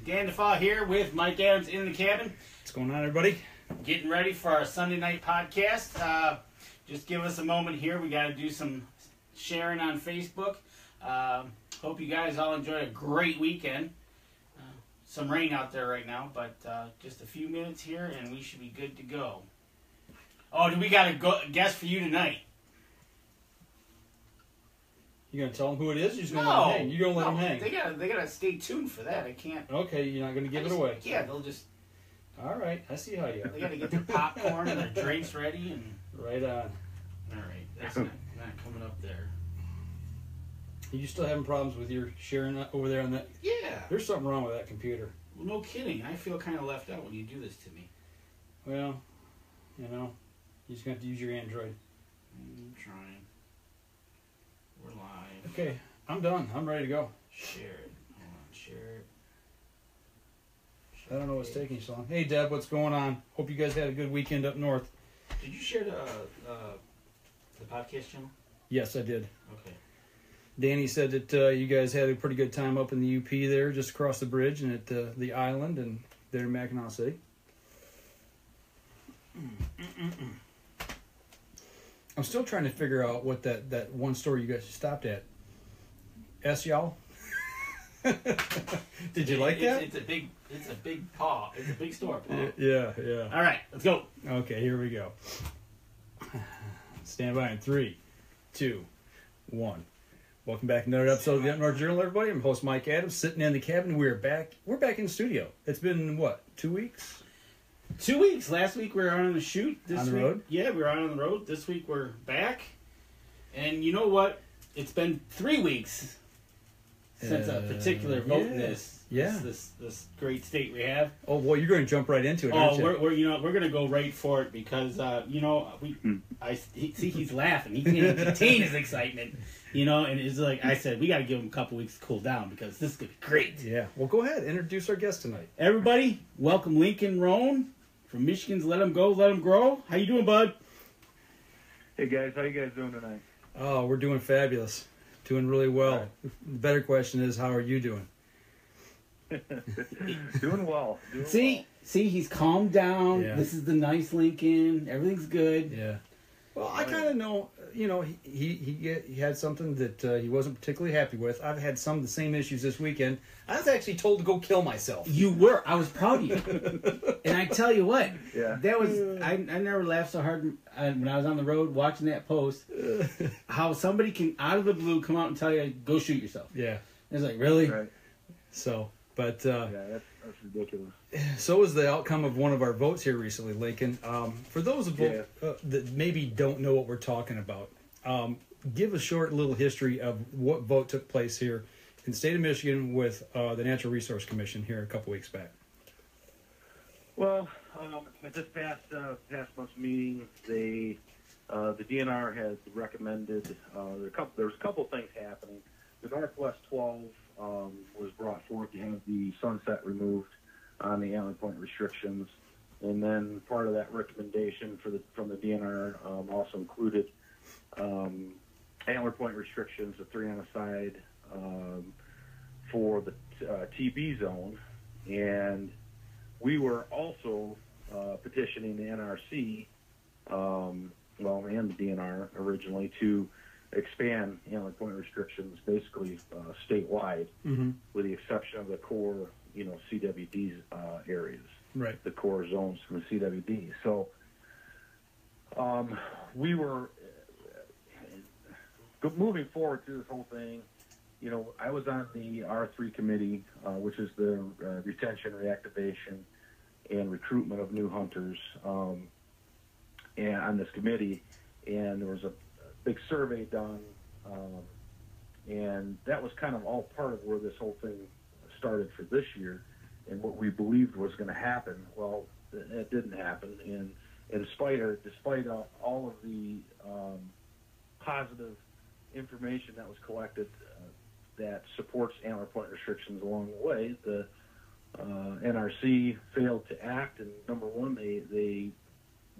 Dan DeFaw here with Mike Adams in the cabin. What's going on, everybody? Getting ready for our Sunday night podcast. Just give us a moment here. We got to do some sharing on Facebook. Hope you guys all enjoyed a great weekend. Some rain out there right now, but just a few minutes here and we should be good to go. Oh, we got a guest for you tonight. You gonna tell them who it is? Or you're just gonna let them hang? You're gonna let them hang? They gotta stay tuned for that. I can't. Okay, you're not gonna give it away. Yeah, they'll just. All right, I see how you. They gotta get their popcorn and their drinks ready and. Right on. All right, that's not coming up there. Are you still having problems with your sharing over there on that? Yeah. There's something wrong with that computer. Well, no kidding. I feel kind of left out when you do this to me. Well, you know, you just have to use your Android. I'm trying. We're live. Okay, I'm done. I'm ready to go. Share it. Hold on. Share it. I don't know what's taking so long. Hey, Deb, what's going on? Hope you guys had a good weekend up north. Did you share the podcast channel? Yes, I did. Okay. Danny said that you guys had a pretty good time up in the UP there, just across the bridge and at the island and there in Mackinac City. I'm still trying to figure out what that one store you guys stopped at. y'all? Did you like that? It's a big paw. It's a big store. Paw. Yeah. All right, let's go. Okay, here we go. Stand by in 3, 2, 1. Welcome back to another episode of the Up North Journal, everybody. I'm host Mike Adams, sitting in the cabin. We're back in the studio. It's been, what, 2 weeks? 2 weeks. Last week we were on a shoot. This on the week, road? Yeah, we were out on the road. This week we're back. And you know what? It's been 3 weeks since a particular vote in this great state we have. Oh, well, you're going to jump right into it, aren't you? We're going to go right for it because he's laughing. He can't contain his excitement. And it's like I said, we got to give him a couple weeks to cool down because this is going to be great. Yeah. Well, go ahead. Introduce our guest tonight. Everybody, welcome Lincoln Rohn from Michigan's Let 'Em Go, Let 'Em Grow. How you doing, bud? Hey, guys. How you guys doing tonight? Oh, we're doing fabulous. Doing really well. Right. The better question is, how are you doing? Doing well. See, he's calmed down. Yeah. This is the nice Lincoln. Everything's good. Yeah. Well, I kind of know, he had something that he wasn't particularly happy with. I've had some of the same issues this weekend. I was actually told to go kill myself. You were. I was proud of you. And I tell you what, that was, I never laughed so hard when I was on the road watching that post, how somebody can, out of the blue, come out and tell you, go shoot yourself. Yeah. It's like, really? Right. So, but... yeah, that's ridiculous. So was the outcome of one of our votes here recently, Lincoln. For those of that maybe don't know what we're talking about, give a short little history of what vote took place here in the state of Michigan with the Natural Resource Commission here a couple weeks back. Well, at this past month's meeting, the DNR has recommended there was a couple of things happening. The Northwest 12 was brought forth to have the sunset removed on the Antler Point Restrictions, and then part of that recommendation from the DNR also included Antler Point Restrictions, the 3 on a side for the TB zone, and we were also petitioning the NRC, and the DNR originally to expand Antler Point Restrictions basically statewide, with the exception of the core, CWD areas, right? The core zones from the CWD. So we were moving forward to this whole thing. I was on the R3 committee, which is the retention, reactivation, and recruitment of new hunters, and on this committee, and there was a big survey done, and that was kind of all part of where this whole thing started for this year, and what we believed was going to happen. Well, it didn't happen, and despite all of the positive information that was collected that supports Antler Point Restrictions along the way, the NRC failed to act, and number one, they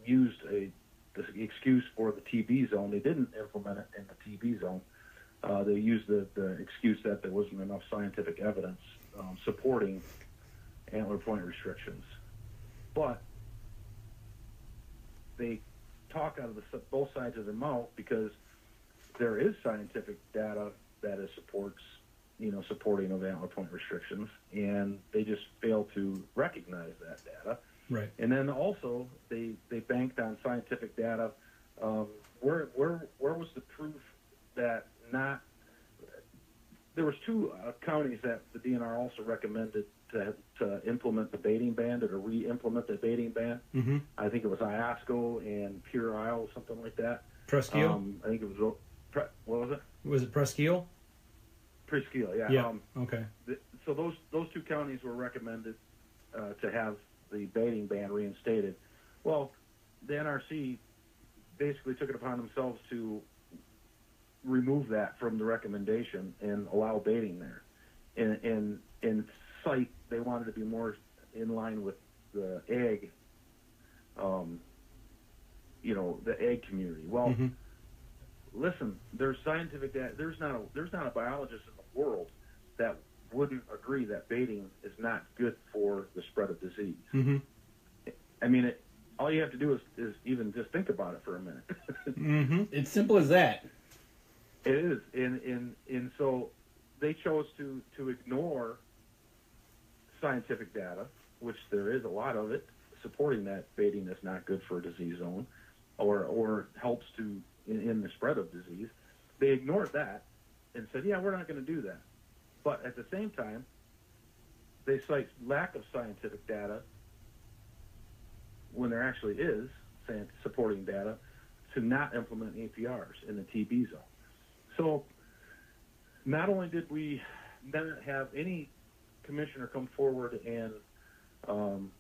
used the excuse for the TB zone. They didn't implement it in the TB zone. They used the excuse that there wasn't enough scientific evidence supporting Antler Point Restrictions. But they talk out of both sides of their mouth because there is scientific data that is supporting of Antler Point Restrictions, and they just fail to recognize that data. Right. And then also they banked on scientific data. Where was the proof that not? There was two counties that the DNR also recommended to implement the baiting ban, or to re-implement the baiting ban. Mm-hmm. I think it was Iosco and Pure Isle, something like that. Presque Isle? I think it was, what was it? Was it Presque Isle? Presque Isle, yeah. Yeah, okay. So those two counties were recommended to have the baiting ban reinstated. Well, the NRC basically took it upon themselves to remove that from the recommendation and allow baiting there. And cite they wanted to be more in line with the ag, the ag community. Well, mm-hmm. Listen, there's scientific data. There's not a biologist in the world that wouldn't agree that baiting is not good for the spread of disease. Mm-hmm. I mean, all you have to do is even just think about it for a minute. Mm-hmm. It's simple as that. It is, and so they chose to ignore scientific data, which there is a lot of it, supporting that baiting is not good for a disease zone, or helps to in the spread of disease. They ignored that and said, yeah, we're not going to do that. But at the same time, they cite lack of scientific data when there actually is supporting data to not implement APRs in the TB zone. So not only did we not have any commissioner come forward and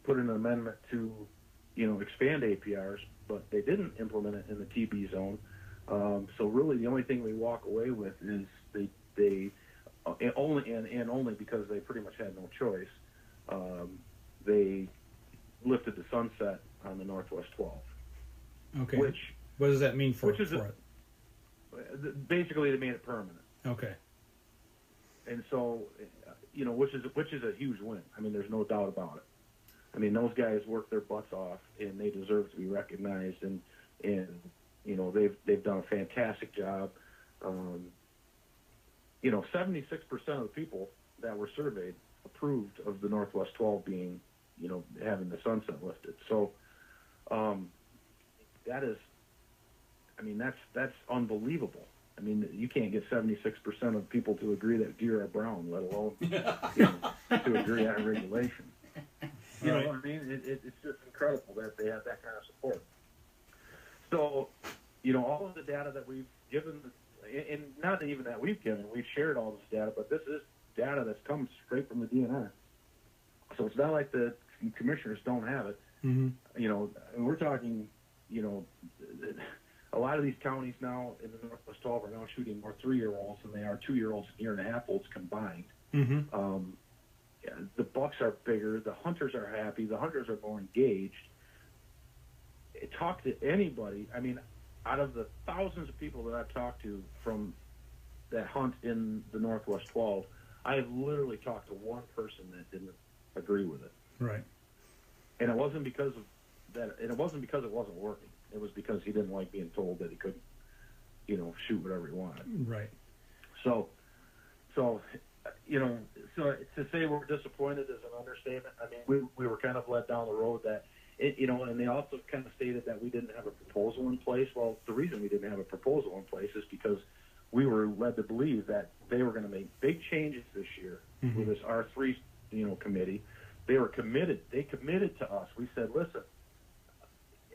put an amendment to, expand APRs, but they didn't implement it in the TB zone. So really, the only thing we walk away with is they only because they pretty much had no choice. They lifted the sunset on the Northwest 12. Okay. Which what does that mean for it? Basically, they made it permanent. Okay. And so, which is a huge win. I mean, there's no doubt about it. I mean, those guys worked their butts off, and they deserve to be recognized. And they've done a fantastic job. 76% of the people that were surveyed approved of the Northwest 12 being, having the sunset lifted. So that is, that's unbelievable. I mean, you can't get 76% of people to agree that deer are brown, let alone to agree on regulation. You know what I mean? It's just incredible that they have that kind of support. So, all of the data that we've given, and not even that we've given, we've shared all this data, but this is data that's come straight from the DNR. So it's not like the commissioners don't have it. Mm-hmm. We're talking, a lot of these counties now in the Northwest 12 are now shooting more 3-year-olds than they are 2-year-olds and year-and-a-half-olds combined. Mm-hmm. The bucks are bigger. The hunters are happy. The hunters are more engaged. Talk to anybody. I mean, out of the thousands of people that I've talked to from that hunt in the Northwest 12, I have literally talked to one person that didn't agree with it. Right. And it wasn't because of that. And it wasn't because it wasn't working. It was because he didn't like being told that he couldn't, shoot whatever he wanted. Right. So to say we're disappointed is an understatement. I mean, we were kind of led down the road that, and they also kind of stated that we didn't have a proposal in place. Well, the reason we didn't have a proposal in place is because we were led to believe that they were going to make big changes this year mm-hmm. with this R3, committee. They were committed. They committed to us. We said, listen,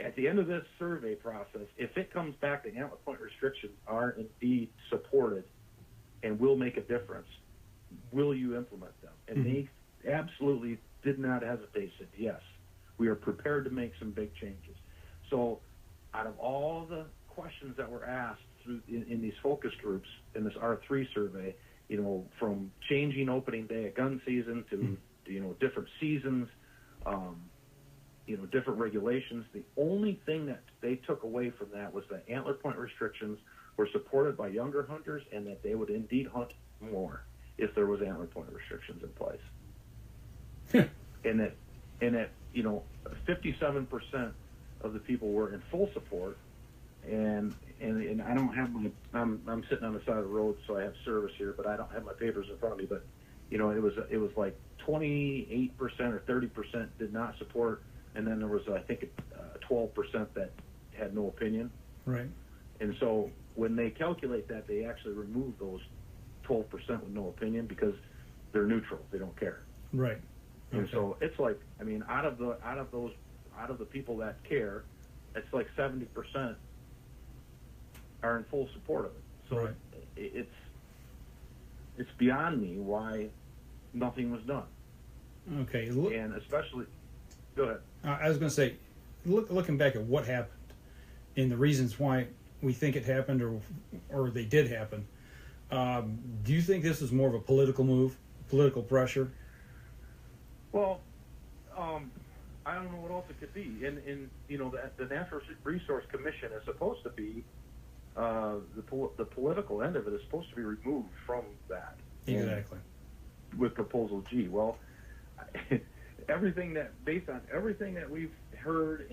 at the end of this survey process, if it comes back that Antler Point restrictions are indeed supported and will make a difference, will you implement them? And mm-hmm. they absolutely did not hesitate, said yes. We are prepared to make some big changes. So out of all the questions that were asked in these focus groups in this R3 survey, from changing opening day of gun season to, different seasons, different regulations, the only thing that they took away from that was that Antler Point restrictions were supported by younger hunters and that they would indeed hunt more if there was Antler Point restrictions in place. and that 57% of the people were in full support, and I don't have I'm sitting on the side of the road, so I have service here, but I don't have my papers in front of me. But it was like 28% or 30% did not support, and then there was, I think, 12% that had no opinion. Right. And so when they calculate that, they actually remove those 12% with no opinion because they're neutral. They don't care. Right. And so it's like, I mean, out of the people that care, it's like 70% are in full support of it. So right. it's beyond me why nothing was done. Okay. And especially, go ahead. I was going to say, looking back at what happened and the reasons why we think it happened or they did happen, do you think this was more of a political move, political pressure? Well, I don't know what else it could be. And the Natural Resource Commission is supposed to be the political end of it is supposed to be removed from that. Exactly. With Proposal G. Well, based on everything that we've heard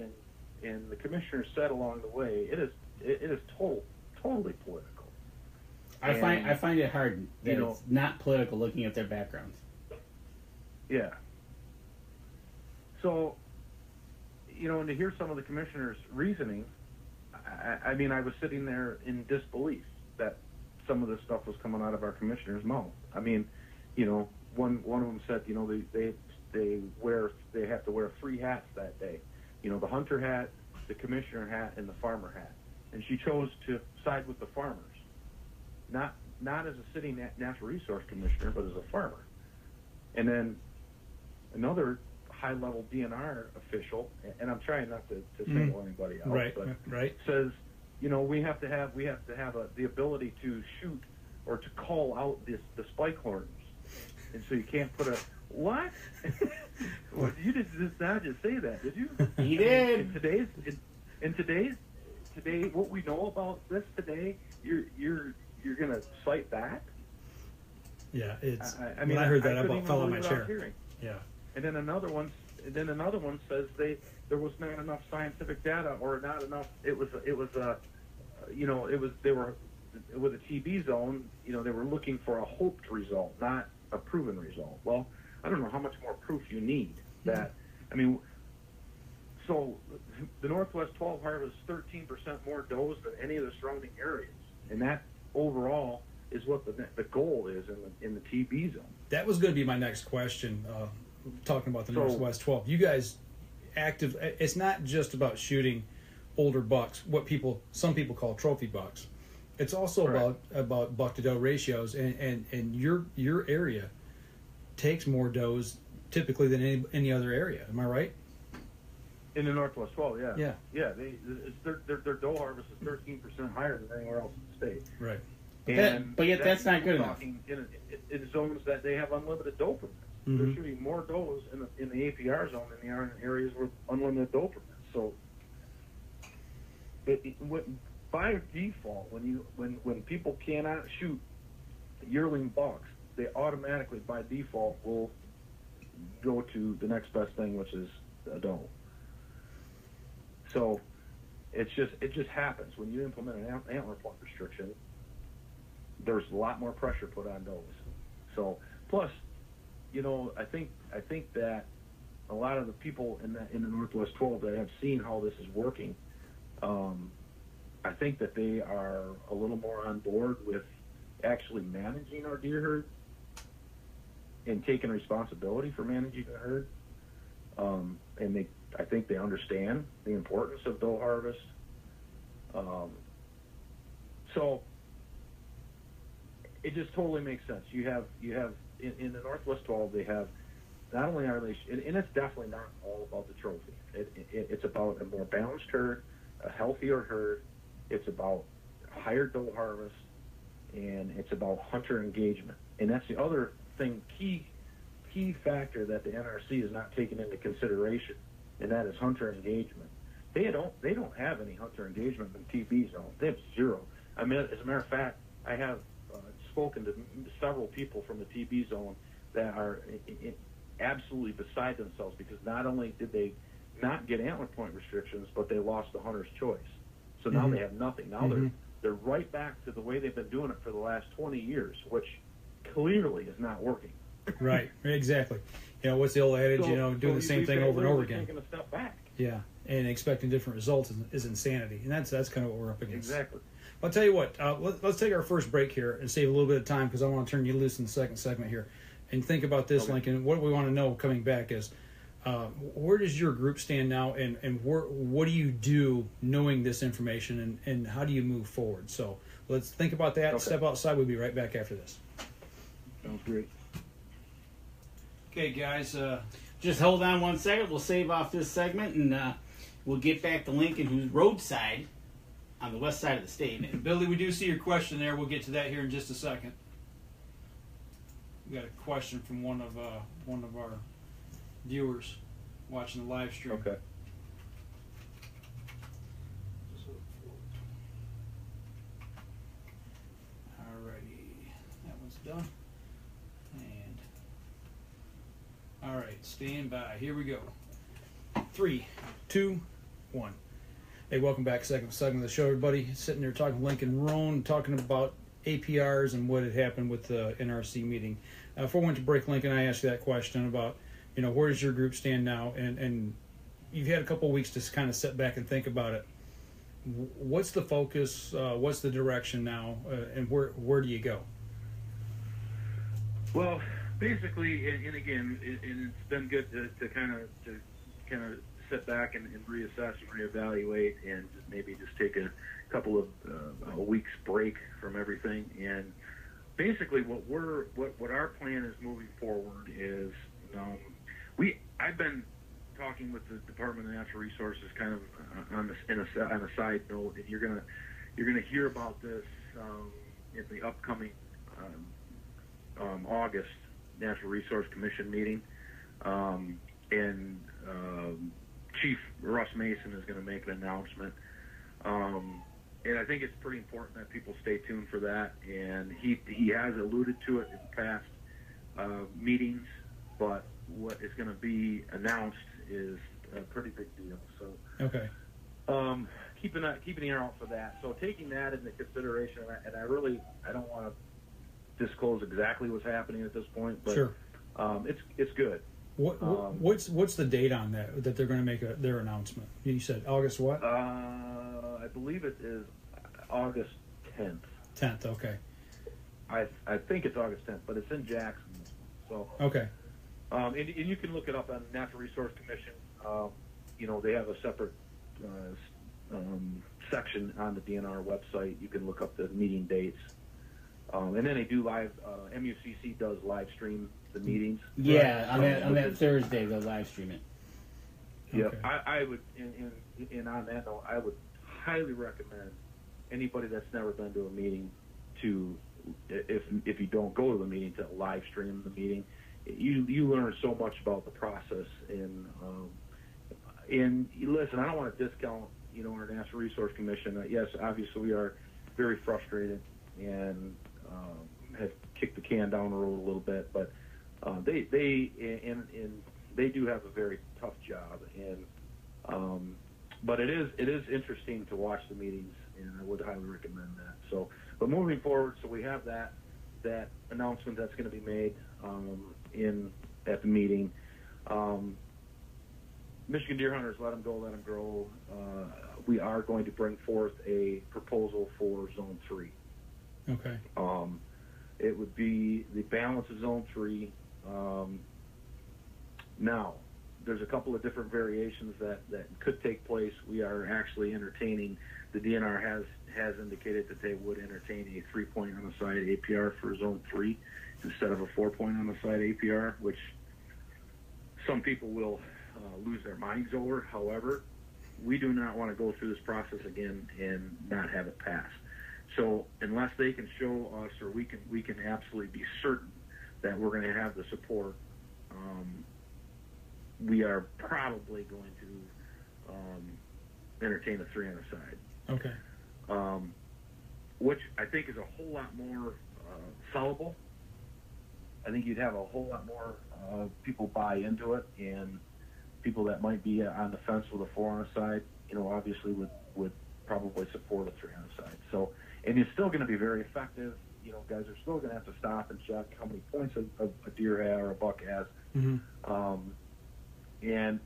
and the commissioners said along the way, it is totally political. I find it hard that it's not political looking at their backgrounds. Yeah. So, and to hear some of the commissioners' reasoning, I mean, I was sitting there in disbelief that some of this stuff was coming out of our commissioner's mouth. I mean, one of them said, they have to wear 3 hats that day. The hunter hat, the commissioner hat, and the farmer hat. And she chose to side with the farmers, not as a sitting natural resource commissioner, but as a farmer. And then another high-level DNR official, and I'm trying not to single anybody out, right, but right. says, we have to have the ability to shoot or to call out the spike horns, and so you can't put a what? Well, you did not just say that, did you? He did. In today's what we know about this today, you're gonna cite that? Yeah, it's. I mean, when I heard that, I about fell on my chair. Hearing. Yeah. And then another one says there was not enough scientific data or not enough. They were with a TB zone. They were looking for a hoped result, not a proven result. Well, I don't know how much more proof you need. That I mean, so the Northwest 12 harvests 13% more does than any of the surrounding areas, and that overall is what the goal is in the TB zone. That was going to be my next question. Talking about the Northwest 12, you guys active. It's not just about shooting older bucks, what some people call trophy bucks. It's also about buck to doe ratios, and your area takes more does typically than any other area. Am I right? In the Northwest 12, yeah. Yeah. Their doe harvest is 13% higher than anywhere else in the state. Right. But yet that's not good enough. In zones that they have unlimited doe permits. Mm-hmm. They're shooting more does in the APR zone than they are in areas with unlimited doe permits. So, by default, when people cannot shoot yearling bucks, they automatically, by default, will go to the next best thing, which is a doe. So, it just happens when you implement an antler point restriction. There's a lot more pressure put on does. So, plus, I think that a lot of the people in the Northwest 12 that have seen how this is working, I think that they are a little more on board with actually managing our deer herd and taking responsibility for managing the herd. And I think they understand the importance of doe harvest. So it just totally makes sense. You have in the Northwest 12, they have not only are they, and it's definitely not all about the trophy. It's about a more balanced herd, a healthier herd. It's about higher doe harvest, and it's about hunter engagement. And that's the other thing, key factor that the NRC is not taking into consideration, and that is hunter engagement. They don't have any hunter engagement in TB zone. They have zero. I mean, as a matter of fact, I have spoken to several people from the TB zone that are absolutely beside themselves because not only did they not get Antler Point restrictions, but they lost the hunter's choice. So now they have nothing. Now they're right back to the way they've been doing it for the last 20 years, which clearly is not working. Right, exactly. What's the old adage? Doing the same thing over and over again. Taking a step back. Yeah, and expecting different results is insanity, and that's kind of what we're up against. Exactly. I'll tell you what. Let's take our first break here and save a little bit of time because I want to turn you loose in the second segment here, and think about this, okay. Lincoln. What we want to know coming back is, where does your group stand now, and what do you do knowing this information, and how do you move forward? So let's think about that. Okay. Step outside. We'll be right back after this. Sounds great. Okay, guys, just hold on 1 second. We'll save off this segment, and we'll get back to Lincoln, who's roadside on the west side of the state. And Billy, we do see your question there. We'll get to that here in just a second. We got a question from one of our viewers watching the live stream. Okay. Alrighty, that one's done. All right, stand by. Here we go. 3, 2, 1. Hey, welcome back. Second segment of the show, everybody. Sitting there talking to Lincoln Rohn, talking about APRs and what had happened with the NRC meeting. Before we went to break, Lincoln, I asked you that question about, where does your group stand now? And you've had a couple of weeks to kind of sit back and think about it. What's the focus? What's the direction now? And where do you go? Well, basically, and again, it's been good to kind of sit back and reassess and reevaluate, and maybe just take a couple of a week's break from everything. And basically, what our plan is moving forward is, I've been talking with the Department of Natural Resources kind of on a side note, and you're gonna hear about this in the upcoming August Natural Resource Commission meeting, and Chief Russ Mason is going to make an announcement, and I think it's pretty important that people stay tuned for that. And he has alluded to it in past meetings, but what is going to be announced is a pretty big deal. So okay, keep an ear out for that. So taking that into consideration, and I don't want to disclose exactly what's happening at this point, but sure. It's good. What's the date on that they're going to make their announcement? You said August what? I believe it is August 10th. 10th, okay. I think it's August 10th, but it's in Jackson. So okay. And you can look it up on the Natural Resource Commission. They have a separate section on the DNR website. You can look up the meeting dates. And then they do live. MUCC does live stream the meetings. Yeah, on that Thursday they'll live stream it. Yeah, okay. I would, and on that note, I would highly recommend anybody that's never been to a meeting to, if you don't go to the meeting, to live stream the meeting. You learn so much about the process, and listen, I don't want to discount our Natural Resource Commission. Yes, obviously we are very frustrated and have kicked the can down the road a little bit, but they do have a very tough job, and but it is interesting to watch the meetings, and I would highly recommend that. So, but moving forward, so we have that announcement that's going to be made at the meeting. Michigan deer hunters, let them go, let them grow. We are going to bring forth a proposal for Zone 3. Okay. It would be the balance of Zone 3. Now, there's a couple of different variations that could take place. We are actually entertaining, the DNR has indicated that they would entertain a 3-point on the side APR for Zone 3 instead of a 4-point on the side APR, which some people will lose their minds over. However, we do not want to go through this process again and not have it pass. So unless they can show us, or we can absolutely be certain that we're going to have the support, we are probably going to entertain a 3 on the side. Okay. Which I think is a whole lot more sellable I think you'd have a whole lot more people buy into it, and people that might be on the fence with a 4 on a side, obviously would probably support a 3 on a side. So, and it's still going to be very effective. Guys are still going to have to stop and check how many points a deer has or a buck has. Mm-hmm. And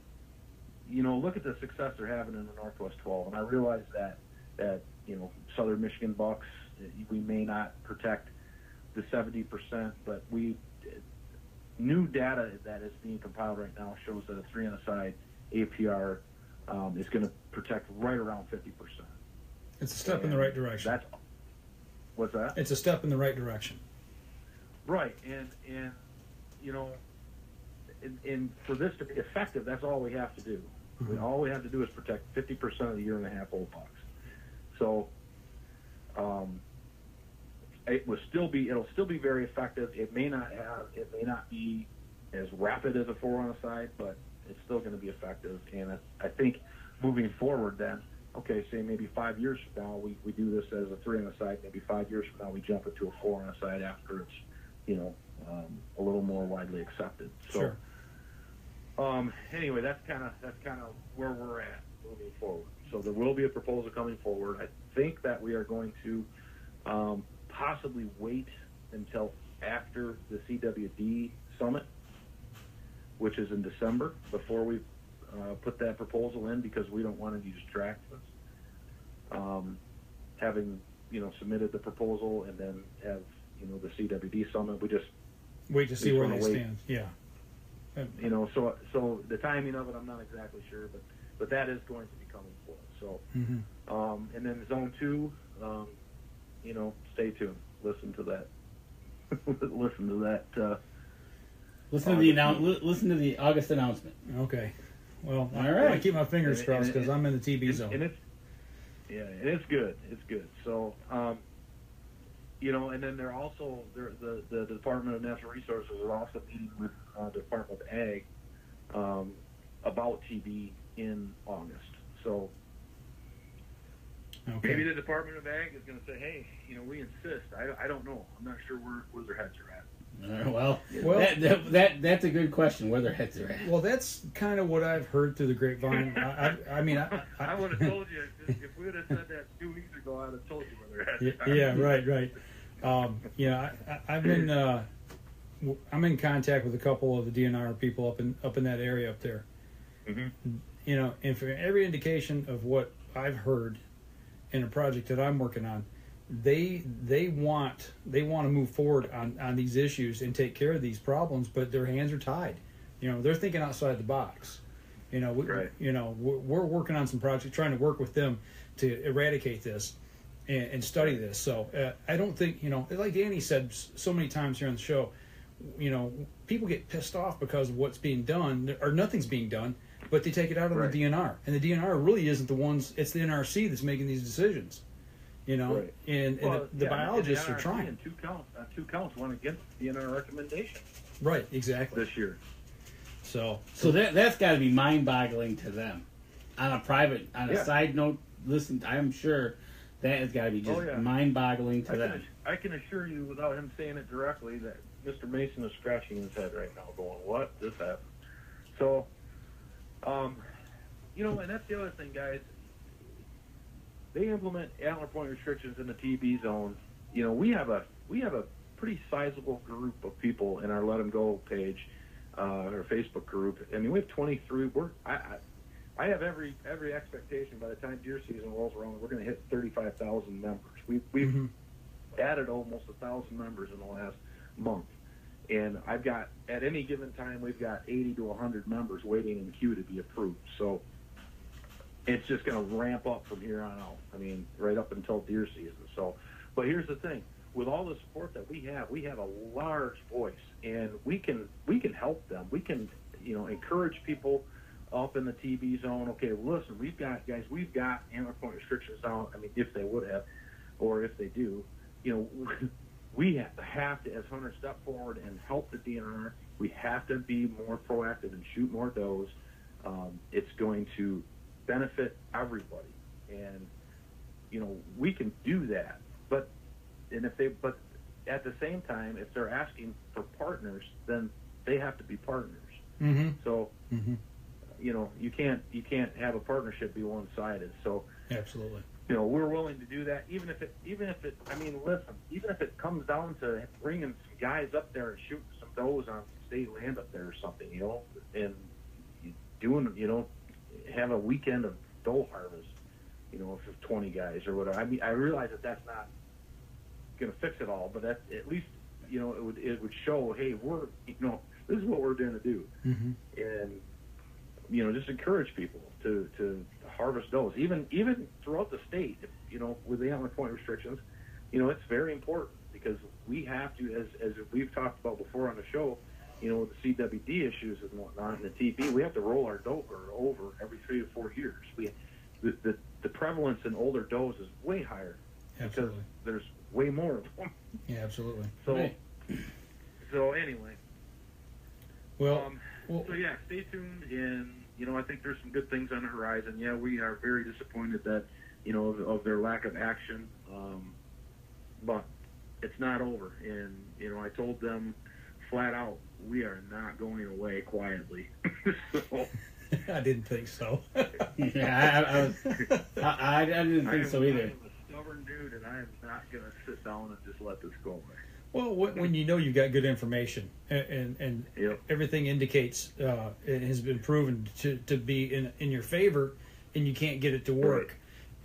look at the success they're having in the Northwest 12. And I realize that Southern Michigan bucks, we may not protect the 70%, but new data that is being compiled right now shows that a 3 on a side APR is going to protect right around 50%. It's a step in the right direction. What's that? It's a step in the right direction. Right, and for this to be effective, that's all we have to do. Mm-hmm. All we have to do is protect 50% of the 1.5-year-old bucks. So, it'll still be very effective. It may not be as rapid as a 4 on a side, but it's still going to be effective. And I think moving forward, then, okay, say maybe 5 years from now we do this as a 3 on a side. Maybe 5 years from now we jump it to a 4 on a side after it's a little more widely accepted. So, sure. Anyway, that's kind of where we're at moving forward. So there will be a proposal coming forward. I think that we are going to possibly wait until after the CWD summit, which is in December, before we put that proposal in, because we don't want any distractions. Having submitted the proposal and then have the CWD summit, we just wait to see where they stand. Yeah. So the timing of it, I'm not exactly sure, but that is going to be coming forward. So, mm-hmm. And then Zone 2, stay tuned. Listen to that. Listen to that. Listen to the August announcement. Okay. Well, all right. I keep my fingers crossed because I'm in the TB zone. And it's good. It's good. So, and then they're also the Department of Natural Resources is also meeting with the Department of Ag about TB in August. So maybe the Department of Ag is going to say, hey, we insist. I don't know. I'm not sure where their heads are at. Well, that's a good question. Where their heads are at. Well, that's kind of what I've heard through the grapevine. I mean, I would have told you if we would have said that 2 weeks ago. I'd have told you where their heads are. Yeah, right. I've been I'm in contact with a couple of the DNR people up in that area up there. Mm-hmm. And for every indication of what I've heard in a project that I'm working on, they want to move forward on these issues and take care of these problems, but their hands are tied. They're thinking outside the box. Right. We're working on some projects, trying to work with them to eradicate this and study this. So I don't think, like Danny said so many times here on the show, people get pissed off because of what's being done or nothing's being done, but they take it out on the DNR, and the DNR really isn't the ones. It's the NRC that's making these decisions. Right. And the biologists and are trying. And two counts went against the DNR recommendation. Right, exactly. This year. So that's got to be mind-boggling to them. On a side note, listen, I'm sure that has got to be just mind-boggling to them. I can assure you, without him saying it directly, that Mr. Mason is scratching his head right now, going, "What? This happened?" So, and that's the other thing, guys. They implement Antler Point restrictions in the TB zone. We have a pretty sizable group of people in our Let 'Em Go page, our Facebook group. I mean, we have 23. I have every expectation by the time deer season rolls around, we're going to hit 35,000 members. We've added almost 1,000 members in the last month, and I've got at any given time we've got 80 to 100 members waiting in queue to be approved. So it's just going to ramp up from here on out. I mean, right up until deer season. So, but here's the thing: with all the support that we have a large voice, and we can help them. We can, encourage people up in the TB zone. Okay, listen, we've got Antler Point restrictions out. I mean, if they would have, or if they do, we have to, as hunters, step forward and help the DNR. We have to be more proactive and shoot more does. It's going to benefit everybody, and we can do that. But at the same time, if they're asking for partners, then they have to be partners. Mm-hmm. So, you can't have a partnership be one-sided. So, absolutely. We're willing to do that, even if it, I mean, listen, even if it comes down to bringing some guys up there and shooting some does on state land up there or something, and doing, have a weekend of doe harvest, for 20 guys or whatever. I mean, I realize that that's not going to fix it all, but at least, it would show, hey, we're, this is what we're going to do. Mm-hmm. And, just encourage people to harvest does, even throughout the state. With the Antler Point restrictions, it's very important because we have to, as we've talked about before on the show, with the CWD issues and whatnot, and the TB, we have to roll our doe herd over every 3 to 4 years. The prevalence in older does is way higher. Absolutely. Because there's way more of them. Yeah, absolutely. So, Right. so anyway. Well, So yeah, stay tuned, and I think there's some good things on the horizon. Yeah, we are very disappointed that of their lack of action, but it's not over. And I told them flat out, we are not going away quietly. So, I didn't think so. Yeah, I didn't think so either. I am a stubborn dude, and I am not going to sit down and just let this go away. Well, when you've got good information and Yep. everything indicates it has been proven to be in your favor, and you can't get it to work,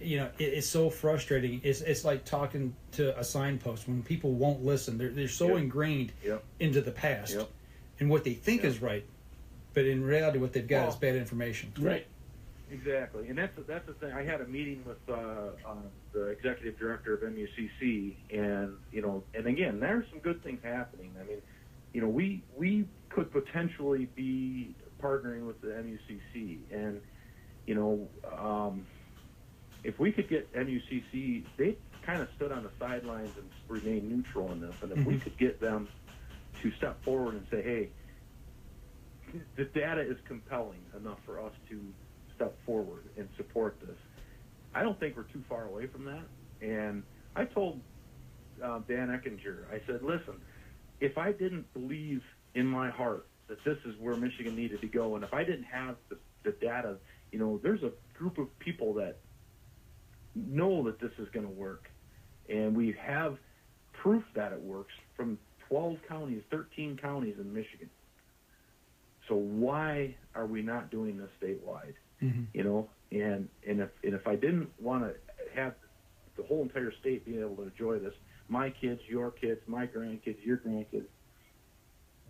it's so frustrating. It's like talking to a signpost when people won't listen. They're so ingrained into the past and what they think is right, but in reality, what they've got is bad information. Right. Exactly, and that's the thing. I had a meeting with the executive director of MUCC, and and again, there's some good things happening. I mean, we could potentially be partnering with the MUCC, and if we could get MUCC, they kind of stood on the sidelines and remained neutral in this, and if we could get them to step forward and say, hey, the data is compelling enough for us to step forward and support this, I don't think we're too far away from that. And I told Dan Eckinger, I said, listen, if I didn't believe in my heart that this is where Michigan needed to go, and if I didn't have the data, there's a group of people that know that this is going to work, and we have proof that it works from 12 counties, 13 counties in Michigan. So why are we not doing this statewide? And if I didn't want to have the whole entire state being able to enjoy this, my kids, your kids, my grandkids, your grandkids,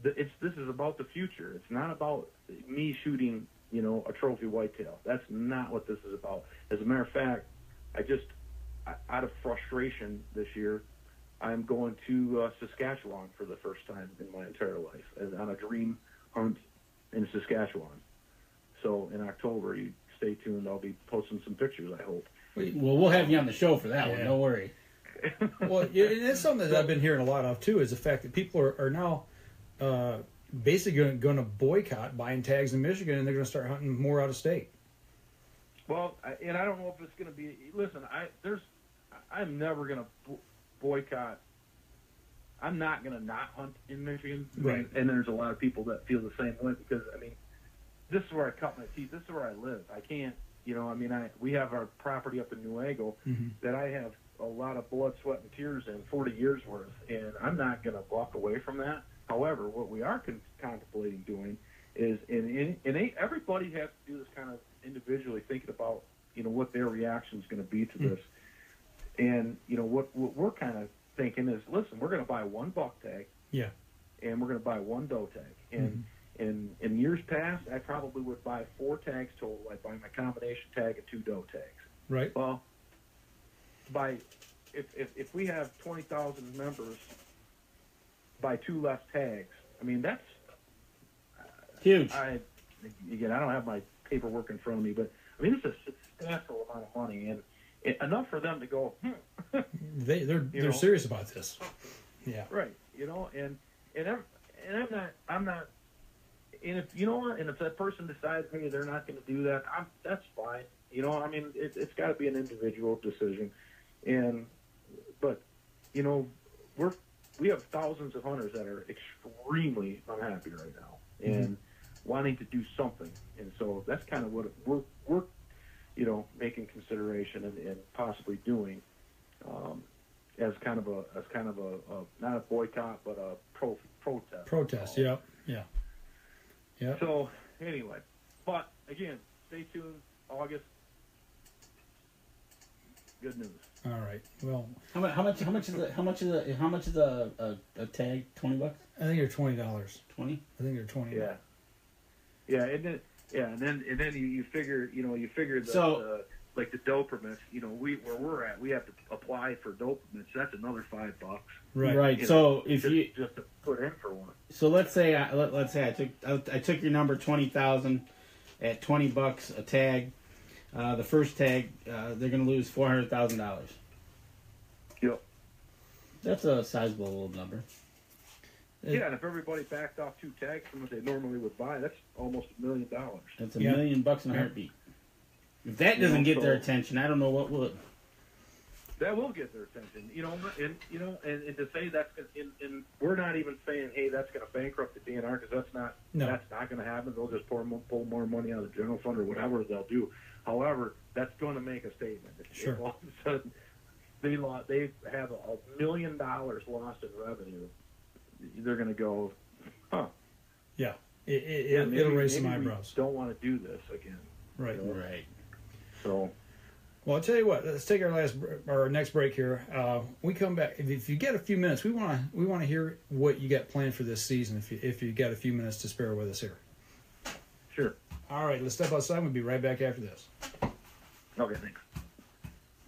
this is about the future. It's not about me shooting, a trophy whitetail. That's not what this is about. As a matter of fact, out of frustration this year, I'm going to Saskatchewan for the first time in my entire life on a dream hunt in Saskatchewan. So in October, you stay tuned. I'll be posting some pictures, I hope. Well, we'll have you on the show for that one. Don't worry. Well, and it's something that I've been hearing a lot of, too, is the fact that people are now basically going to boycott buying tags in Michigan, and they're going to start hunting more out of state. Well, and I don't know if it's going to be. Listen, I'm never going to boycott. I'm not going to not hunt in Michigan, right? And there's a lot of people that feel the same way because this is where I cut my teeth. This is where I live. I can't. We have our property up in Newaygo that I have a lot of blood, sweat, and tears in, 40 years worth, and I'm not going to walk away from that. However, what we are contemplating doing is, and everybody has to do this kind of individually, thinking about what their reaction is going to be to this. And what we're kind of thinking is, listen, we're going to buy one buck tag, and we're going to buy one doe tag. And in years past, I probably would buy 4 tags total. I'd buy my combination tag and 2 doe tags. Right. Well, if we have 20,000 members, buy 2 less tags. I mean, that's huge. I don't have my paperwork in front of me, but I mean, it's a substantial amount of money, and enough for them to go. They're serious about this. Yeah. Right. And I'm not. And if and if that person decides, hey, they're not going to do that, that's fine. It's got to be an individual decision. But we're we have thousands of hunters that are extremely unhappy right now and wanting to do something. And so that's kind of what we're making consideration and possibly doing as kind of a not a boycott but a protest. Protest, yeah. So anyway, but again, stay tuned. August. Good news. All right. Well, how much is a tag? $20? I think they're $20. 20? I think they're $20. Yeah, and then you figure like the doe permits. Where we're at, we have to apply for doe permits. That's another $5. Right. So if you just to put in for one. So let's say I took your number 20,000 at $20 a tag. The first tag, they're going to lose $400,000. Yep. That's a sizable little number. Yeah, and if everybody backed off 2 tags from what they normally would buy, that's almost $1 million. That's $1 million in a heartbeat. If that doesn't get their attention, I don't know what would. That will get their attention, and to say that's and we're not even saying, hey, that's going to bankrupt the DNR, because that's not going to happen. They'll just pull more money out of the general fund or whatever they'll do. However, that's going to make a statement. Sure. If all of a sudden they have $1 million lost in revenue, they're going to go, huh? Yeah, it'll raise some eyebrows. We don't want to do this again. Right. Right. So. Well, I'll tell you what. Let's take our next break here. We come back. If you get a few minutes, we want to hear what you got planned for this season. If you got a few minutes to spare with us here. Sure. All right. Let's step outside. We'll be right back after this. Okay. Thanks.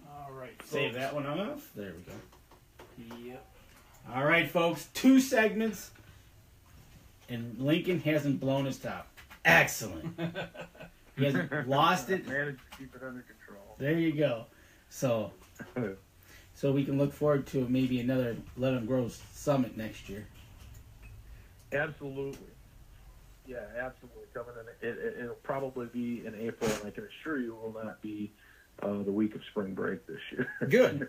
All right. Save that one off. There we go. Yep. All right, folks. 2 segments, and Lincoln hasn't blown his top. Excellent. He hasn't lost it. Managed to keep it under control. There you go. So we can look forward to maybe another Let 'em Grow summit next year. Absolutely. Yeah, absolutely. Coming in, it'll probably be in April, and I can assure you it will not be the week of spring break this year. Good.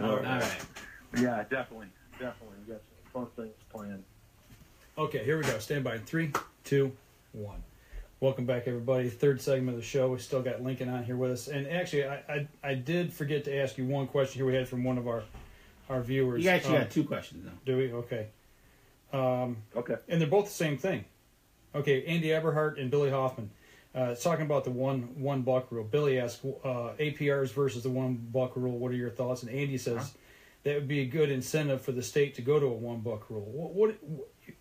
All right. Yeah, definitely. We got some fun things planned. Okay, here we go. Stand by in 3, 2, 1. Welcome back, everybody. 3rd segment of the show. We still got Lincoln on here with us. And actually, I did forget to ask you one question here we had from one of our viewers. You actually got 2 questions, though. Do we? Okay. Okay. And they're both the same thing. Okay, Andy Eberhardt and Billy Hoffman. Talking about the one buck rule. Billy asks, APRs versus the $1 rule, what are your thoughts? And Andy says that would be a good incentive for the state to go to a $1 rule.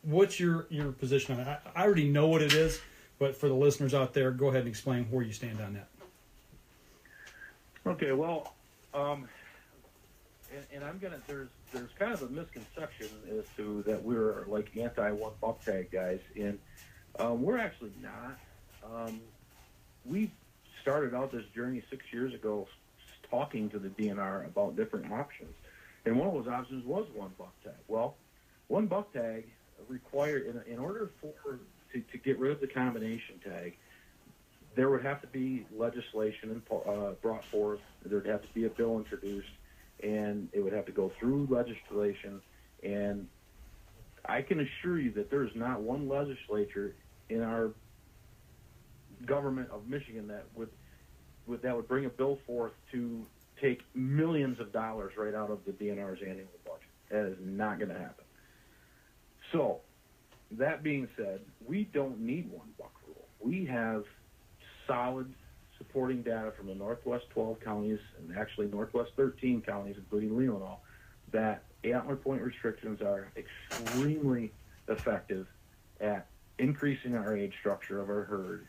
What's your position on it? I already know what it is, but for the listeners out there, go ahead and explain where you stand on that. Okay, well, and I'm gonna. There's kind of a misconception as to that we're like anti-1 buck tag guys, and we're actually not. We started out this journey 6 years ago, talking to the DNR about different options, and one of those options was 1 buck tag. Well, 1 buck tag required in order to get rid of the combination tag, there would have to be legislation brought forth. There'd have to be a bill introduced, and it would have to go through legislation. And I can assure you that there's not one legislature in our government of Michigan that would bring a bill forth to take millions of dollars right out of the DNR's annual budget. That is not going to happen. So, that being said, we don't need 1 buck rule. We have solid supporting data from the Northwest 12 counties, and actually Northwest 13 counties, including Leelanau, that Antler Point restrictions are extremely effective at increasing our age structure of our herd,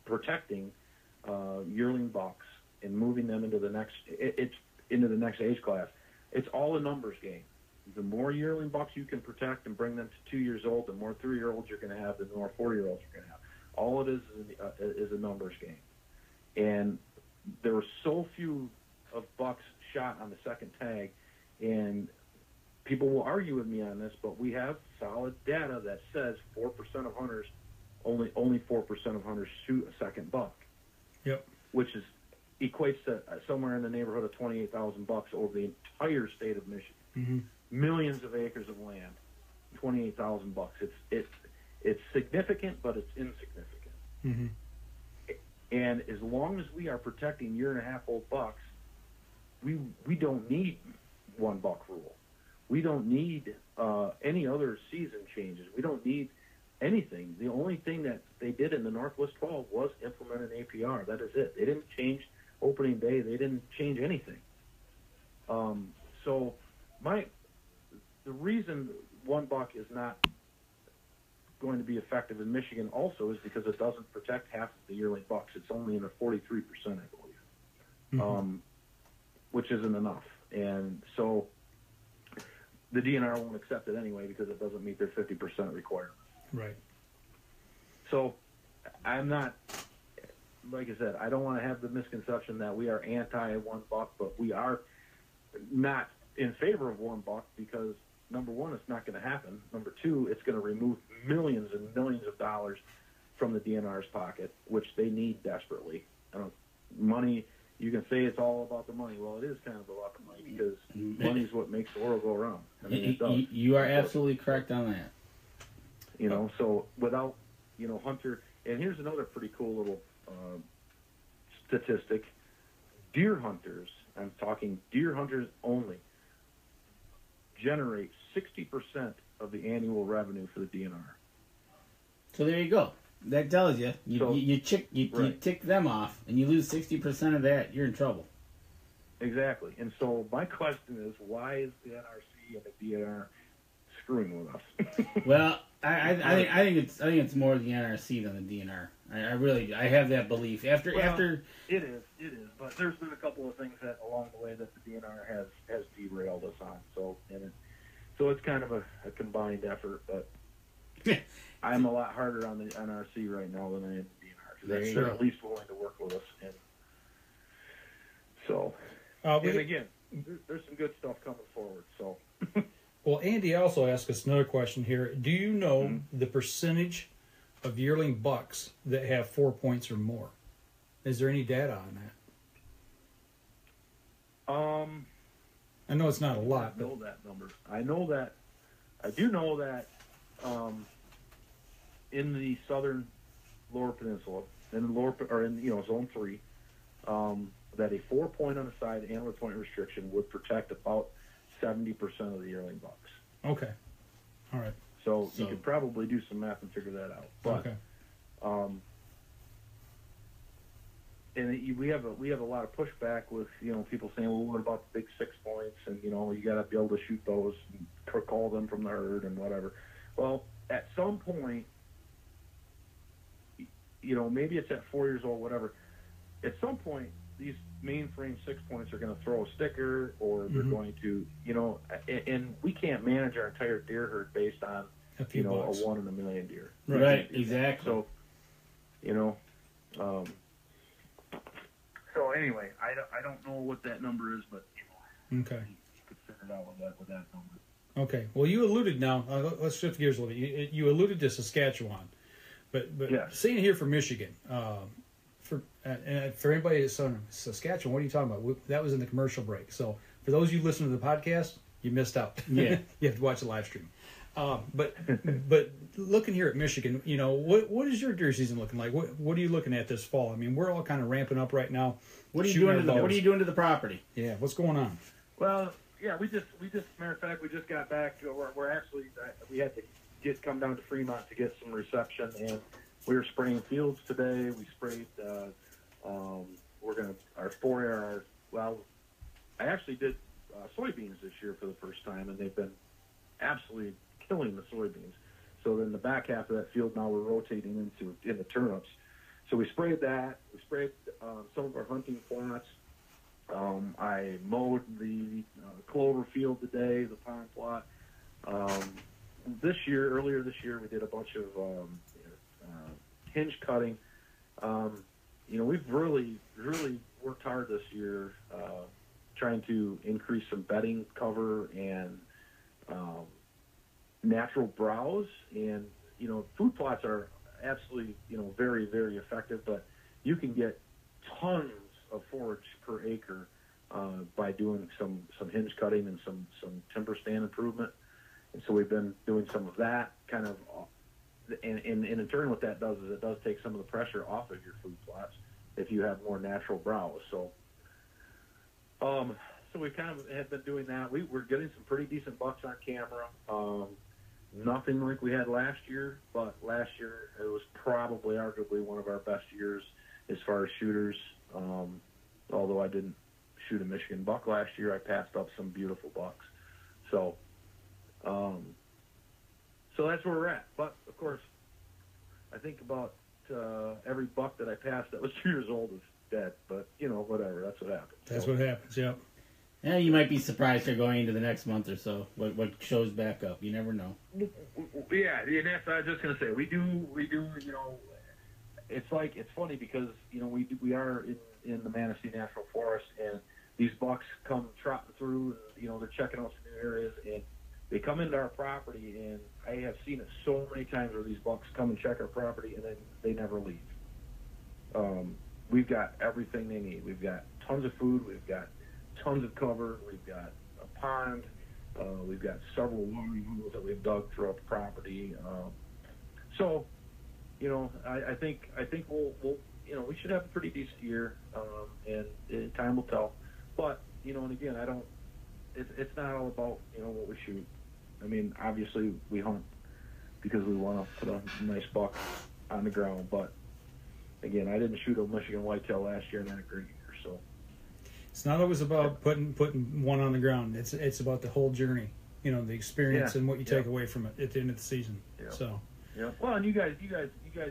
protecting yearling bucks, and moving them into the next age class. It's all a numbers game. The more yearling bucks you can protect and bring them to 2 years old, the more 3-year-olds you're going to have, the more 4-year-olds you're going to have. All it is a numbers game. And there were so few of bucks shot on the second tag, and people will argue with me on this, but we have solid data that says 4% of hunters, only 4% of hunters shoot a second buck. Yep. Which is equates to somewhere in the neighborhood of $28,000 over the entire state of Michigan. Mm-hmm. Millions of acres of land, $28,000. It's significant, but it's insignificant. Mm-hmm. And as long as we are protecting year-and-a-half-old bucks, we don't need $1 rule. We don't need any other season changes. We don't need anything. The only thing that they did in the Northwest 12 was implement an APR. That is it. They didn't change opening day. They didn't change anything. So the reason $1 is not going to be effective in Michigan also is because it doesn't protect half of the yearling bucks. It's only in the 43%, I believe, Mm-hmm. Which isn't enough. And so the DNR won't accept it anyway because it doesn't meet their 50% requirement. Right. So I'm not, like I said, I don't want to have the misconception that we are anti-$1, but we are not in favor of $1 because, number one, it's not going to happen. Number two, it's going to remove millions and millions of dollars from the DNR's pocket, which they need desperately. Money, you can say it's all about the money. Well, it is kind of about the money because money is what makes the world go around. I mean, it does. You are absolutely correct on that. So without, hunter, and here's another pretty cool little statistic. Deer hunters, I'm talking deer hunters only, generate 60% of the annual revenue for the DNR. So there you go. That tells you. You tick them off, and you lose 60% of that. You're in trouble. Exactly. And so my question is, why is the NRC and the DNR screwing with us? Well, I think it's more the NRC than the DNR. I have that belief. After it is. But there's been a couple of things that along the way that the DNR has derailed us on. So it's kind of a combined effort. But I'm a lot harder on the NRC right now than I am the DNR because they're at least willing to work with us. And so, and again, there's some good stuff coming forward. So. Well, Andy also asked us another question here. Do you know the percentage of yearling bucks that have 4 points or more? Is there any data on that? I know it's not a lot. I know that number. I do know that in the southern Lower Peninsula, in Zone 3, that a 4 point on the side Antler Point restriction would protect about 70% of the yearling bucks. Okay. All right. So you could probably do some math and figure that out. But, okay. And we have a lot of pushback with people saying, well, what about the big 6 points? And you got to be able to shoot those and call them from the herd and whatever. Well, at some point, maybe it's at 4 years old, whatever. At some point, these mainframe 6 points are going to throw a sticker, or they're going to, and we can't manage our entire deer herd based on a 1 in a million deer. Right, exactly. So, so anyway, I don't know what that number is, but okay, you could figure it out with that number. Okay. Well, you alluded now. Let's shift gears a little bit. You alluded to Saskatchewan, but yes. Seeing here from Michigan. For anybody that's on Saskatchewan, what are you talking about? That was in the commercial break. So for those of you listening to the podcast, you missed out. Yeah, you have to watch the live stream. But looking here at Michigan, what is your deer season looking like? What are you looking at this fall? I mean, we're all kind of ramping up right now. What are you doing to the property? Yeah, what's going on? Well, yeah, we just matter of fact, we just got back. We're actually we had to come down to Fremont to get some reception, and we were spraying fields today. We sprayed. Our 4AR. Well, I actually did soybeans this year for the first time, and they've been absolutely killing the soybeans. So then the back half of that field now we're rotating into turnips. So we sprayed that. We sprayed some of our hunting plots. I mowed the clover field today, the pine plot. Earlier this year, we did a bunch of hinge cutting. We've really worked hard this year trying to increase some bedding cover and natural browse. And, food plots are absolutely, very, very effective, but you can get tons of forage per acre by doing some hinge cutting and some timber stand improvement. And so we've been doing some of that kind of, and in turn what that does is it does take some of the pressure off of your food plots if you have more natural browse. So so we kind of have been doing that. We're getting some pretty decent bucks on camera. Nothing like we had last year, but last year it was probably arguably one of our best years as far as shooters. Although I didn't shoot a Michigan buck last year, I passed up some beautiful bucks. So that's where we're at. But of course, I think about every buck that I passed that was 2 years old is dead. But whatever. That's what happens. That's what happens. Yeah. Yeah, you might be surprised they're going into the next month or so. What shows back up? You never know. Yeah, and that's what I was just gonna say. We do. It's funny because we are in the Manistee National Forest, and these bucks come trotting through, and they're checking out some new areas, and they come into our property, and I have seen it so many times where these bucks come and check our property, and then they never leave. We've got everything they need. We've got tons of food. We've got tons of cover. We've got a pond. We've got several watering holes that we've dug throughout the property. So, I think we'll we should have a pretty decent year, and time will tell. But and again, it's not all about what we shoot. I mean, obviously we hunt because we want to put a nice buck on the ground. But again, I didn't shoot a Michigan whitetail last year and had a great year. So it's not always about putting one on the ground. It's about the whole journey. The experience and what you take away from it at the end of the season. Yeah. So. Yeah. Well, and you guys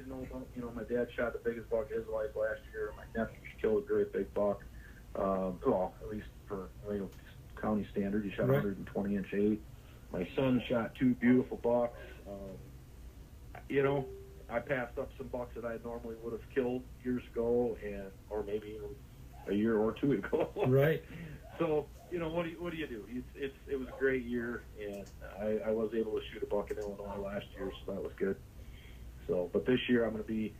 know about my dad shot the biggest buck of his life last year. My nephew killed a great big buck. Well, at least for county standard, he shot 120-inch 8. My son shot 2 beautiful bucks. I passed up some bucks that I normally would have killed years ago, or maybe even a year or two ago. Right. So what do you do? It was a great year, and I was able to shoot a buck in Illinois last year, so that was good. So, but this year I'm going to be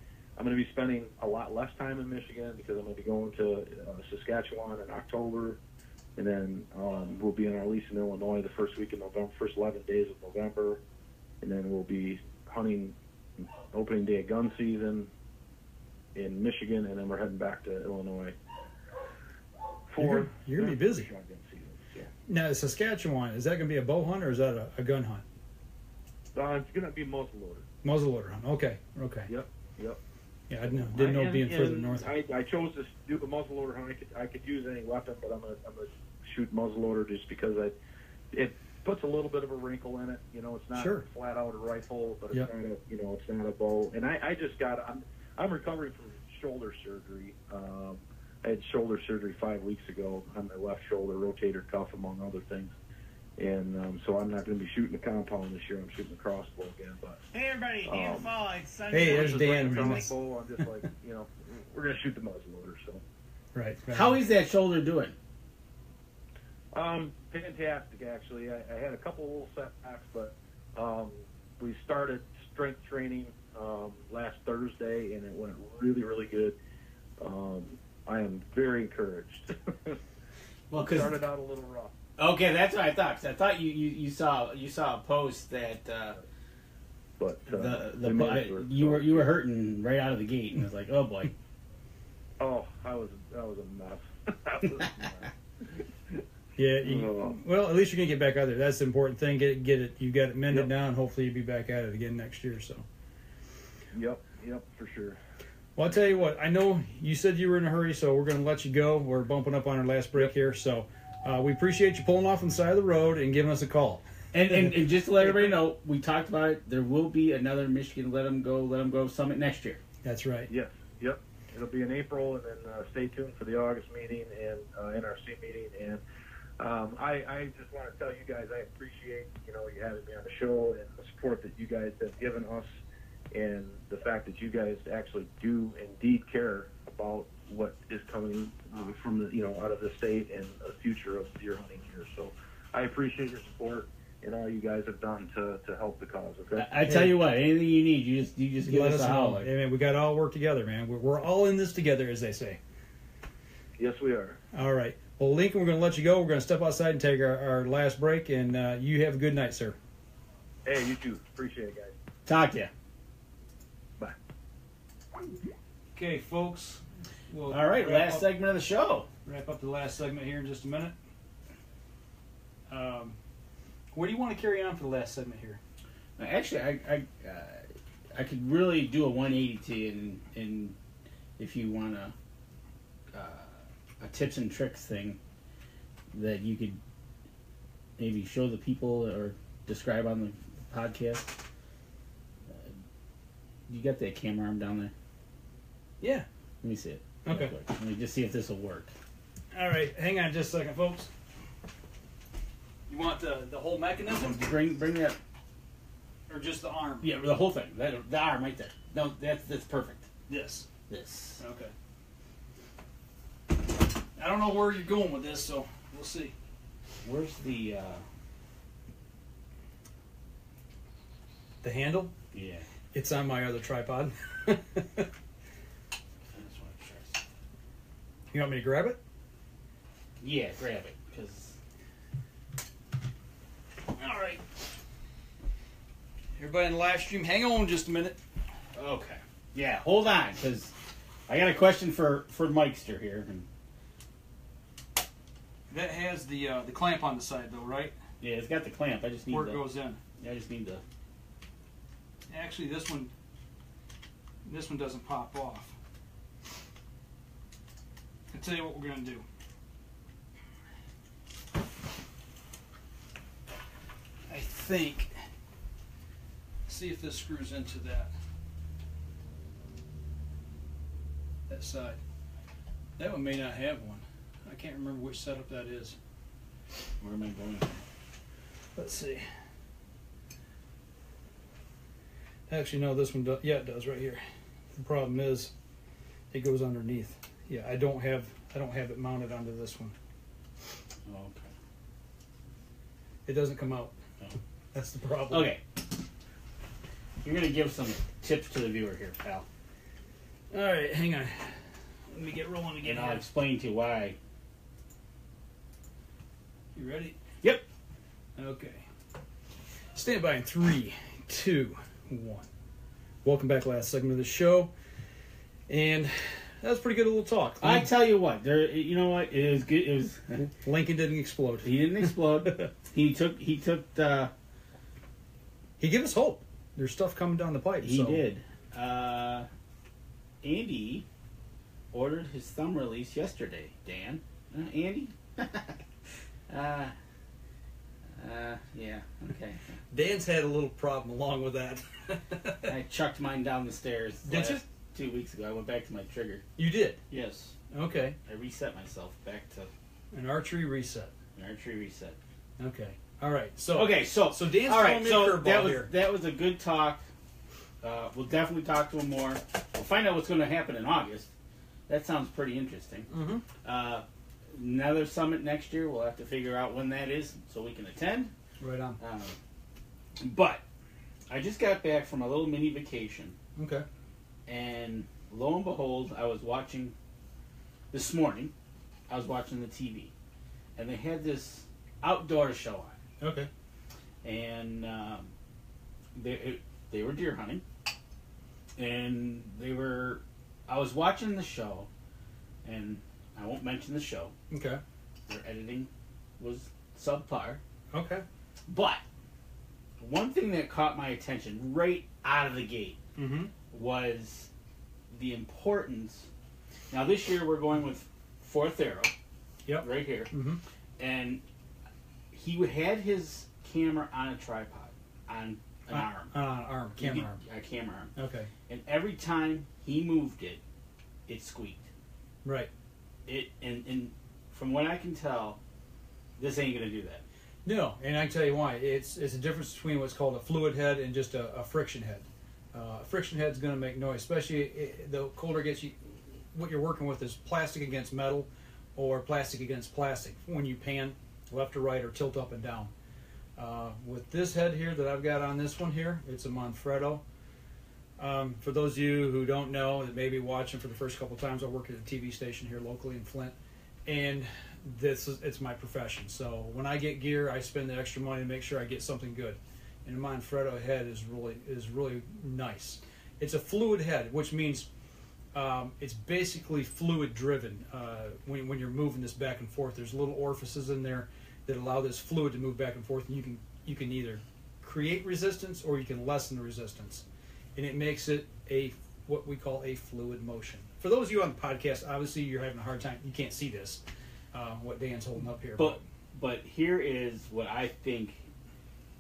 spending a lot less time in Michigan because I'm going to be going to Saskatchewan in October, and then we'll be in our lease in Illinois the first week of November, first 11 days of November, and then we'll be hunting opening day of gun season in Michigan, and then we're heading back to Illinois. You're going to be busy. Season, so. Now, Saskatchewan, is that going to be a bow hunt or is that a gun hunt? It's going to be muzzleloader. Muzzleloader hunt. Okay. Yep. Yeah, I didn't know being further north. I chose to do the muzzleloader hunt. I could use any weapon, but I'm gonna shoot muzzleloader just because it puts a little bit of a wrinkle in it. It's not flat out a rifle, but it's not a it's not a bow. And I'm recovering from shoulder surgery. I had shoulder surgery 5 weeks ago on my left shoulder, rotator cuff, among other things. And so I'm not going to be shooting the compound this year. I'm shooting the crossbow again. But hey, everybody, Dan Fall. It's Sunday. Hey, there's Dan. I'm just like, we're going to shoot the muzzleloader. So. Right. How is that shoulder doing? Fantastic, actually. I had a couple little setbacks, but we started strength training last Thursday, and it went really, really good. I am very encouraged. Well, it started out a little rough. Okay, that's what I thought. 'Cause I thought you saw a post that you were hurting right out of the gate, and I was like, oh boy. Oh, that was a mess. That was a mess. Yeah. Well, at least you're gonna get back out there. That's the important thing. Get it. You got it mended down. Hopefully, you'll be back at it again next year. So. Yep, for sure. Well, I'll tell you what. I know you said you were in a hurry, so we're going to let you go. We're bumping up on our last break here, so we appreciate you pulling off on the side of the road and giving us a call. And just to let everybody know, we talked about it. There will be another Michigan Let 'em Go Summit next year. That's right. Yes. Yep. It'll be in April, and then stay tuned for the August meeting and NRC meeting. And I just want to tell you guys I appreciate you having me on the show and the support that you guys have given us. And the fact that you guys actually do indeed care about what is coming from the out of the state and the future of deer hunting here. So I appreciate your support and all you guys have done to help the cause. Okay. I tell you what, anything you need, you just give us a holler. Hey, man, we got to all work together, man. We're all in this together, as they say. Yes, we are. All right. Well, Lincoln, we're going to let you go. We're going to step outside and take our last break, and you have a good night, sir. Hey, you too. Appreciate it, guys. Talk to you. Bye. Okay, folks. We'll All right, last segment of the show. Wrap up the last segment here in just a minute. Where do you want to carry on for the last segment here? Actually, I could really do a 180 to you, and if you want a tips and tricks thing that you could maybe show the people or describe on the podcast. You got that camera arm down there? Yeah. Let me see it. Okay. Let me just see if this will work. All right. Hang on just a second, folks. You want the whole mechanism? Bring that. Or just the arm? Yeah, the whole thing. The arm right there. No, that's perfect. This. Okay. I don't know where you're going with this, so we'll see. Where's the handle? Yeah. It's on my other tripod. I just want to try something. You want me to grab it? Yeah, grab it, because. All right. Everybody in the live stream, hang on just a minute. Okay. Yeah, hold on, because I got a question for Mikester here. And That has the clamp on the side, though, right? yeah, it's got the clamp. I just need Where it goes in. Yeah, I just need the. Actually, this one doesn't pop off. I'll tell you what we're going to do. I think. See if this screws into that side. That one may not have one. I can't remember which setup that is. Where am I going? Let's see. Actually, no, this one does. Yeah, it does right here. The problem is, it goes underneath. Yeah, I don't have it mounted onto this one. Oh, okay. It doesn't come out. Oh. That's the problem. Okay. You're gonna give some tips to the viewer here, pal. All right, hang on. Let me get rolling again. And I'll explain to you why. You ready? Yep. Okay. Stand by in 3, 2, 1. Welcome back, last segment of the show. And that was a pretty good little talk. I tell you what, you know what? It was good. It was. Lincoln didn't explode. He didn't explode. He took. He gave us hope. There's stuff coming down the pipe. He did. Andy ordered his thumb release yesterday. Dan, Andy. Yeah. Okay. Dan's had a little problem along with that. I chucked mine down the stairs. Did you? 2 weeks ago, I went back to my trigger. You did? Yes. Okay. I reset myself back to An archery reset. an archery reset. Okay. All right. So Okay, so Dan's all right, throwing me a so curveball that was a good talk. We'll definitely talk to him more. We'll find out what's going to happen in August. That sounds pretty interesting. Mm-hmm. Another summit next year. We'll have to figure out when that is so we can attend. Right on. But I just got back from a little mini vacation, Okay. and lo and behold, I was watching this morning. I was watching the TV, and they had this outdoor show on. Okay. And they were deer hunting, and I was watching the show, and I won't mention the show. Okay. Their editing was subpar. Okay. But one thing that caught my attention right out of the gate Mm-hmm. was the importance. Now this year we're going with Fourth Arrow. Yep. Right here. Mm-hmm. And he had his camera on a tripod, on an arm. Camera arm. A camera arm. Okay. And every time he moved it, it squeaked. Right. And from what I can tell, this ain't gonna do that. No, and I can tell you why. It's a difference between what's called a fluid head and just a friction head. A friction head's going to make noise, especially the colder it gets. What you're working with is plastic against metal or plastic against plastic when you pan left or right or tilt up and down. With this head here that I've got on this one here, it's a Manfrotto. For those of you who don't know, that may be watching for the first couple times, I work at a TV station here locally in Flint. and it's my profession. So when I get gear, I spend the extra money to make sure I get something good. And the Manfrotto head is really nice. It's a fluid head, which means it's basically fluid driven. When you're moving this back and forth, there's little orifices in there that allow this fluid to move back and forth, and you can either create resistance or you can lessen the resistance, and it makes it what we call a fluid motion. For those of you on the podcast, obviously you're having a hard time. You can't see this, what Dan's holding up here. But here is what I think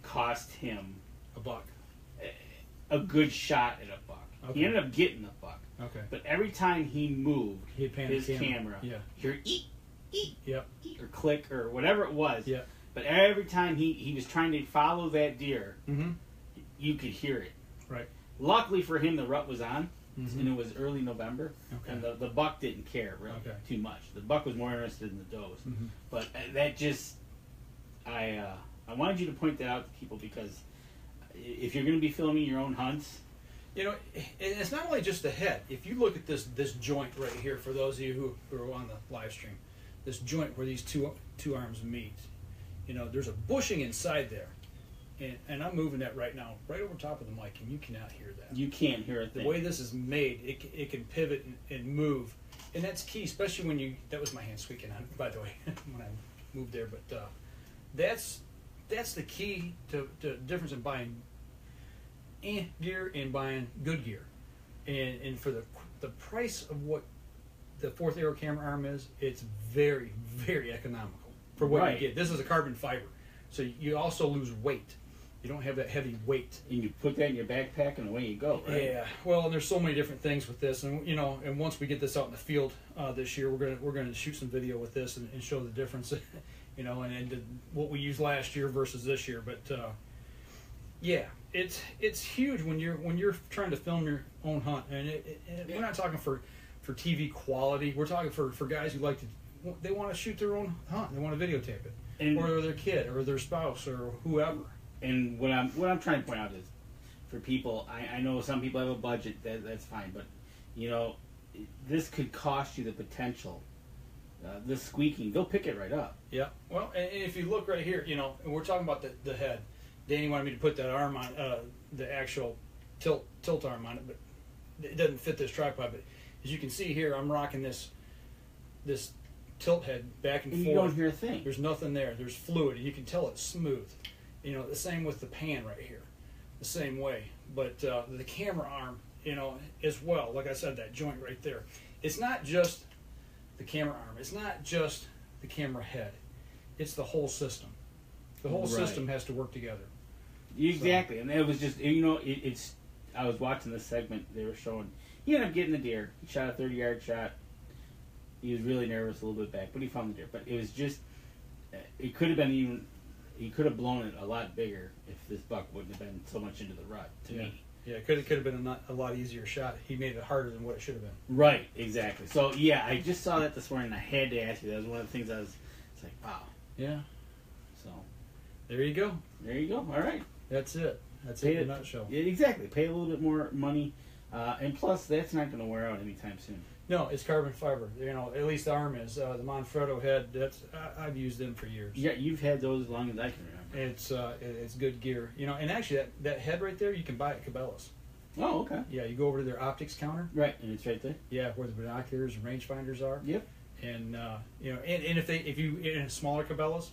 cost him $1. A good shot at $1. Okay. He ended up getting $1. Okay. But every time he moved his camera, yeah, hear eat, yep, or click or whatever it was. Yeah. But every time he was trying to follow that deer, mm-hmm. you could hear it. Right. Luckily for him, the rut was on, mm-hmm. and it was early November, okay. and the buck didn't care really too much. The buck was more interested in the does. Mm-hmm. But that just, I wanted you to point that out to people, because if you're going to be filming your own hunts, it's not only just the head. If you look at this joint right here, for those of you who are on the live stream, this joint where these two arms meet, there's a bushing inside there, and I'm moving that right now, right over top of the mic, and you cannot hear that. You can't hear it. The way this is made, it can pivot and move, and that's key, especially when that was my hand squeaking on, by the way, when I moved there. But that's the key to difference in buying gear and buying good gear, and for the price of what the fourth arrow camera arm is, it's very, very economical for what you get. This is a carbon fiber, so you also lose weight. You don't have that heavy weight. And you put that in your backpack and away you go, right? Yeah. Well, and there's so many different things with this, and and once we get this out in the field this year, we're gonna shoot some video with this and show the difference, and what we used last year versus this year. But yeah, it's huge when you're trying to film your own hunt, and we're not talking for TV quality. We're talking for guys who they want to shoot their own hunt. They want to videotape it, or their kid, or their spouse, or whoever. And what I'm trying to point out is, for people, I know some people have a budget, that's fine, but this could cost you the potential. This squeaking, they'll pick it right up. Yeah. Well, and if you look right here, and we're talking about the head. Danny wanted me to put that arm on, the actual tilt arm on it, but it doesn't fit this tripod. But as you can see here, I'm rocking this tilt head back and forth. You don't hear a thing. There's nothing there. There's fluid. You can tell it's smooth. The same with the pan right here, the same way. But the camera arm, as well. Like I said, that joint right there. It's not just the camera arm. It's not just the camera head. It's the whole system. The whole system has to work together. Exactly, and it was just it's. I was watching this segment. They were showing he ended up getting the deer. He shot a 30-yard shot. He was really nervous, a little bit back, but he found the deer. But it was just, it could have been even. He could have blown it a lot bigger if this buck wouldn't have been so much into the rut. To me, yeah, it could have been a lot easier shot. He made it harder than what it should have been. Right, exactly. So yeah, I just saw that this morning. And I had to ask you. That was one of the things I was. It's like, wow. Yeah. So there you go. There you go. All right. That's it. That's it in a nutshell. Yeah, exactly. Pay a little bit more money, and plus that's not going to wear out anytime soon. No, it's carbon fiber. At least the arm is. The Manfrotto head. I've used them for years. Yeah, you've had those as long as I can remember. It's good gear. And actually that head right there, you can buy at Cabela's. Oh, okay. Yeah, you go over to their optics counter. Right, and it's right there. Yeah, where the binoculars and rangefinders are. Yep. And and if you in smaller Cabela's,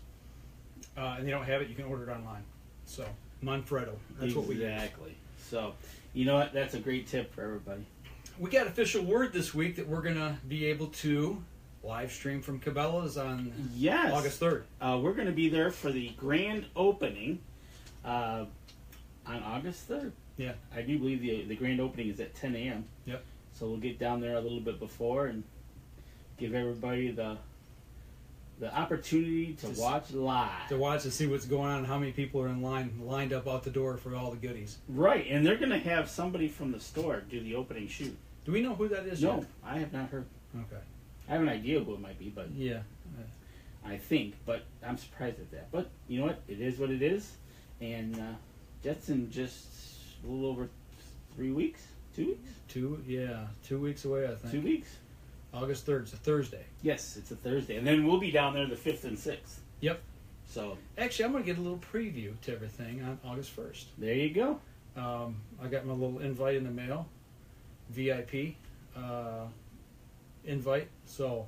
and they don't have it, you can order it online. So Manfrotto. That's what we use. Exactly. So, you know what? That's a great tip for everybody. We got official word this week that we're gonna be able to live stream from Cabela's on August 3rd. We're gonna be there for the grand opening on August 3rd. Yeah. I do believe the grand opening is at 10 a.m. Yep. So we'll get down there a little bit before and give everybody the opportunity to watch live. To watch and see what's going on, how many people are lined up out the door for all the goodies. Right, and they're going to have somebody from the store do the opening shoot. Do we know who that is No, yet? I have not heard. Okay. I have an idea who it might be, but yeah, I think, but I'm surprised at that. But you know what? It is what it is, and that's in just a little over 3 weeks. 2 weeks? 2 weeks away, I think. 2 weeks. August 3rd. It's a Thursday. Yes, it's a Thursday. And then we'll be down there the 5th and 6th. Yep. So actually, I'm going to get a little preview to everything on August 1st. There you go. I got my little invite in the mail, VIP invite. So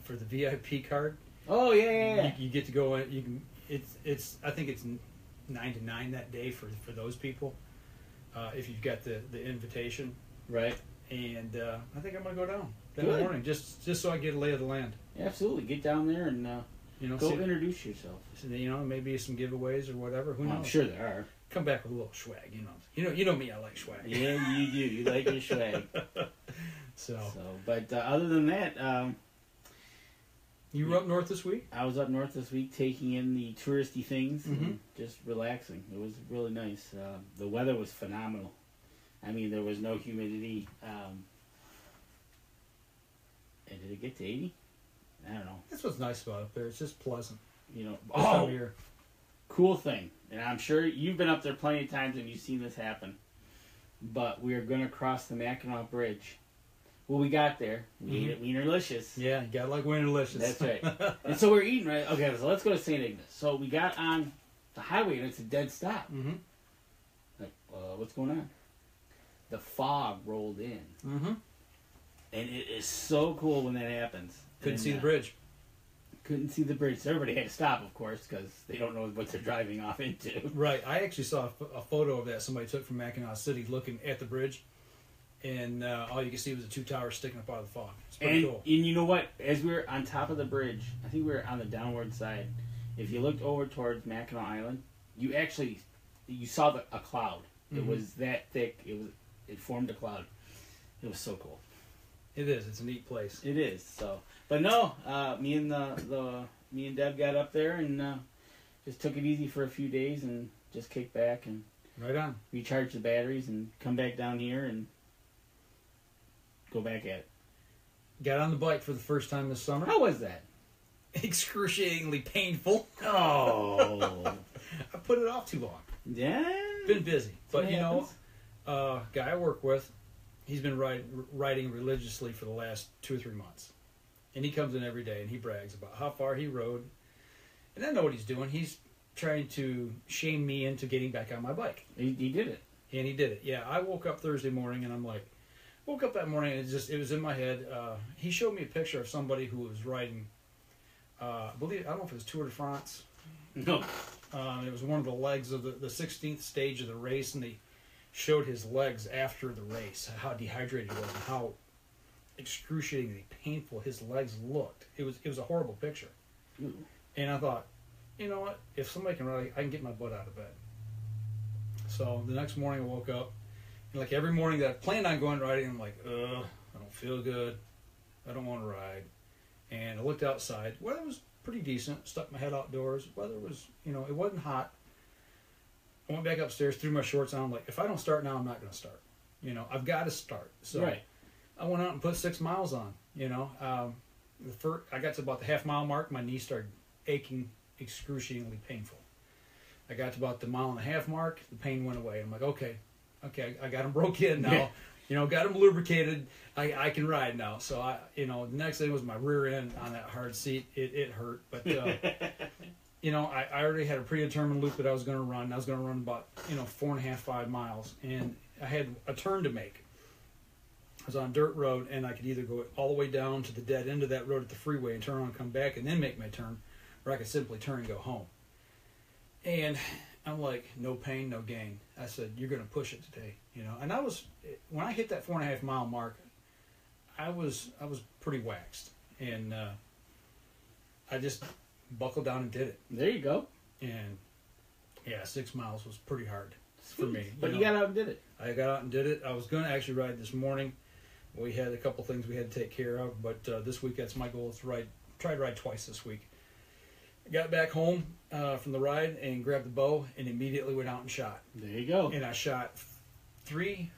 for the VIP card, oh yeah. You get to go in. You can. It's. I think it's 9 to 9 that day for those people. If you've got the invitation, right? And I think I'm going to go down that morning just so I get a lay of the land. Absolutely, get down there and go introduce yourself. Maybe some giveaways or whatever. Who knows? I'm sure there are. Come back with a little swag, You know me. I like swag. Yeah, you do. You like your swag. But other than that, you were up north this week. I was up north this week, taking in the touristy things and just relaxing. It was really nice. The weather was phenomenal. I mean, there was no humidity. And did it get to 80? I don't know. That's what's nice about it up there. It's just pleasant. Cool thing. And I'm sure you've been up there plenty of times and you've seen this happen. But we are going to cross the Mackinac Bridge. Well, we got there. We ate at Wienerlicious. Yeah, you got to like Wienerlicious. That's right. And so we're eating, right? Okay, so let's go to St. Ignace. So we got on the highway and it's a dead stop. Mm-hmm. Like, what's going on? The fog rolled in. Mm-hmm. And it is so cool when that happens. Couldn't see the bridge. Couldn't see the bridge. So everybody had to stop, of course, because they don't know what they're driving off into. Right. I actually saw a photo of that somebody took from Mackinac City looking at the bridge, and all you could see was the two towers sticking up out of the fog. It's pretty cool. And you know what? As we were on top of the bridge, I think we were on the downward side. If you looked over towards Mackinac Island, you saw a cloud. It was that thick. It formed a cloud. It was so cool. It is. It's a neat place. It is. So, but no, me and Deb got up there and just took it easy for a few days and just kicked back and right on, recharge the batteries and come back down here and go back at it. Got on the bike for the first time this summer. How was that? Excruciatingly painful. Oh, I put it off too long. Yeah, been busy, but guy I work with. He's been riding religiously for the last 2 or 3 months. And he comes in every day and he brags about how far he rode. And I know what he's doing. He's trying to shame me into getting back on my bike. He did it. And he did it. Yeah, I woke up Thursday morning and I'm like, woke up that morning and it was in my head. He showed me a picture of somebody who was riding, I don't know if it was Tour de France. No. It was one of the legs of the 16th stage of the race, and they showed his legs after the race, how dehydrated he was and how excruciatingly painful his legs looked. It was a horrible picture. Ooh. And I thought, you know what? If somebody can ride, I can get my butt out of bed. So the next morning I woke up, and like every morning that I planned on going riding, I'm like, I don't feel good. I don't want to ride. And I looked outside. Weather was pretty decent. Stuck my head outdoors. Weather was, it wasn't hot. I went back upstairs, threw my shorts on. I'm like, if I don't start now, I'm not going to start. I've got to start. So right. I went out and put 6 miles on. I got to about the half-mile mark. My knees started aching, excruciatingly painful. I got to about the 1.5 mile mark. The pain went away. I'm like, okay, I got them broke in now. Got them lubricated. I can ride now. So the next thing was my rear end on that hard seat. It hurt, but. I already had a predetermined loop that I was going to run. I was going to run about, 4.5, 5 miles. And I had a turn to make. I was on a dirt road, and I could either go all the way down to the dead end of that road at the freeway and turn around and come back and then make my turn, or I could simply turn and go home. And I'm like, no pain, no gain. I said, you're going to push it today, And when I hit that 4.5 mile mark, I was pretty waxed. And I just buckled down and did it. There you go. And 6 miles was pretty hard for me. But you got out and did it. I got out and did it. I was going to actually ride this morning. We had a couple things we had to take care of, but this week that's my goal, is to try to ride twice this week. I got back home from the ride and grabbed the bow and immediately went out and shot. There you go. And I shot 3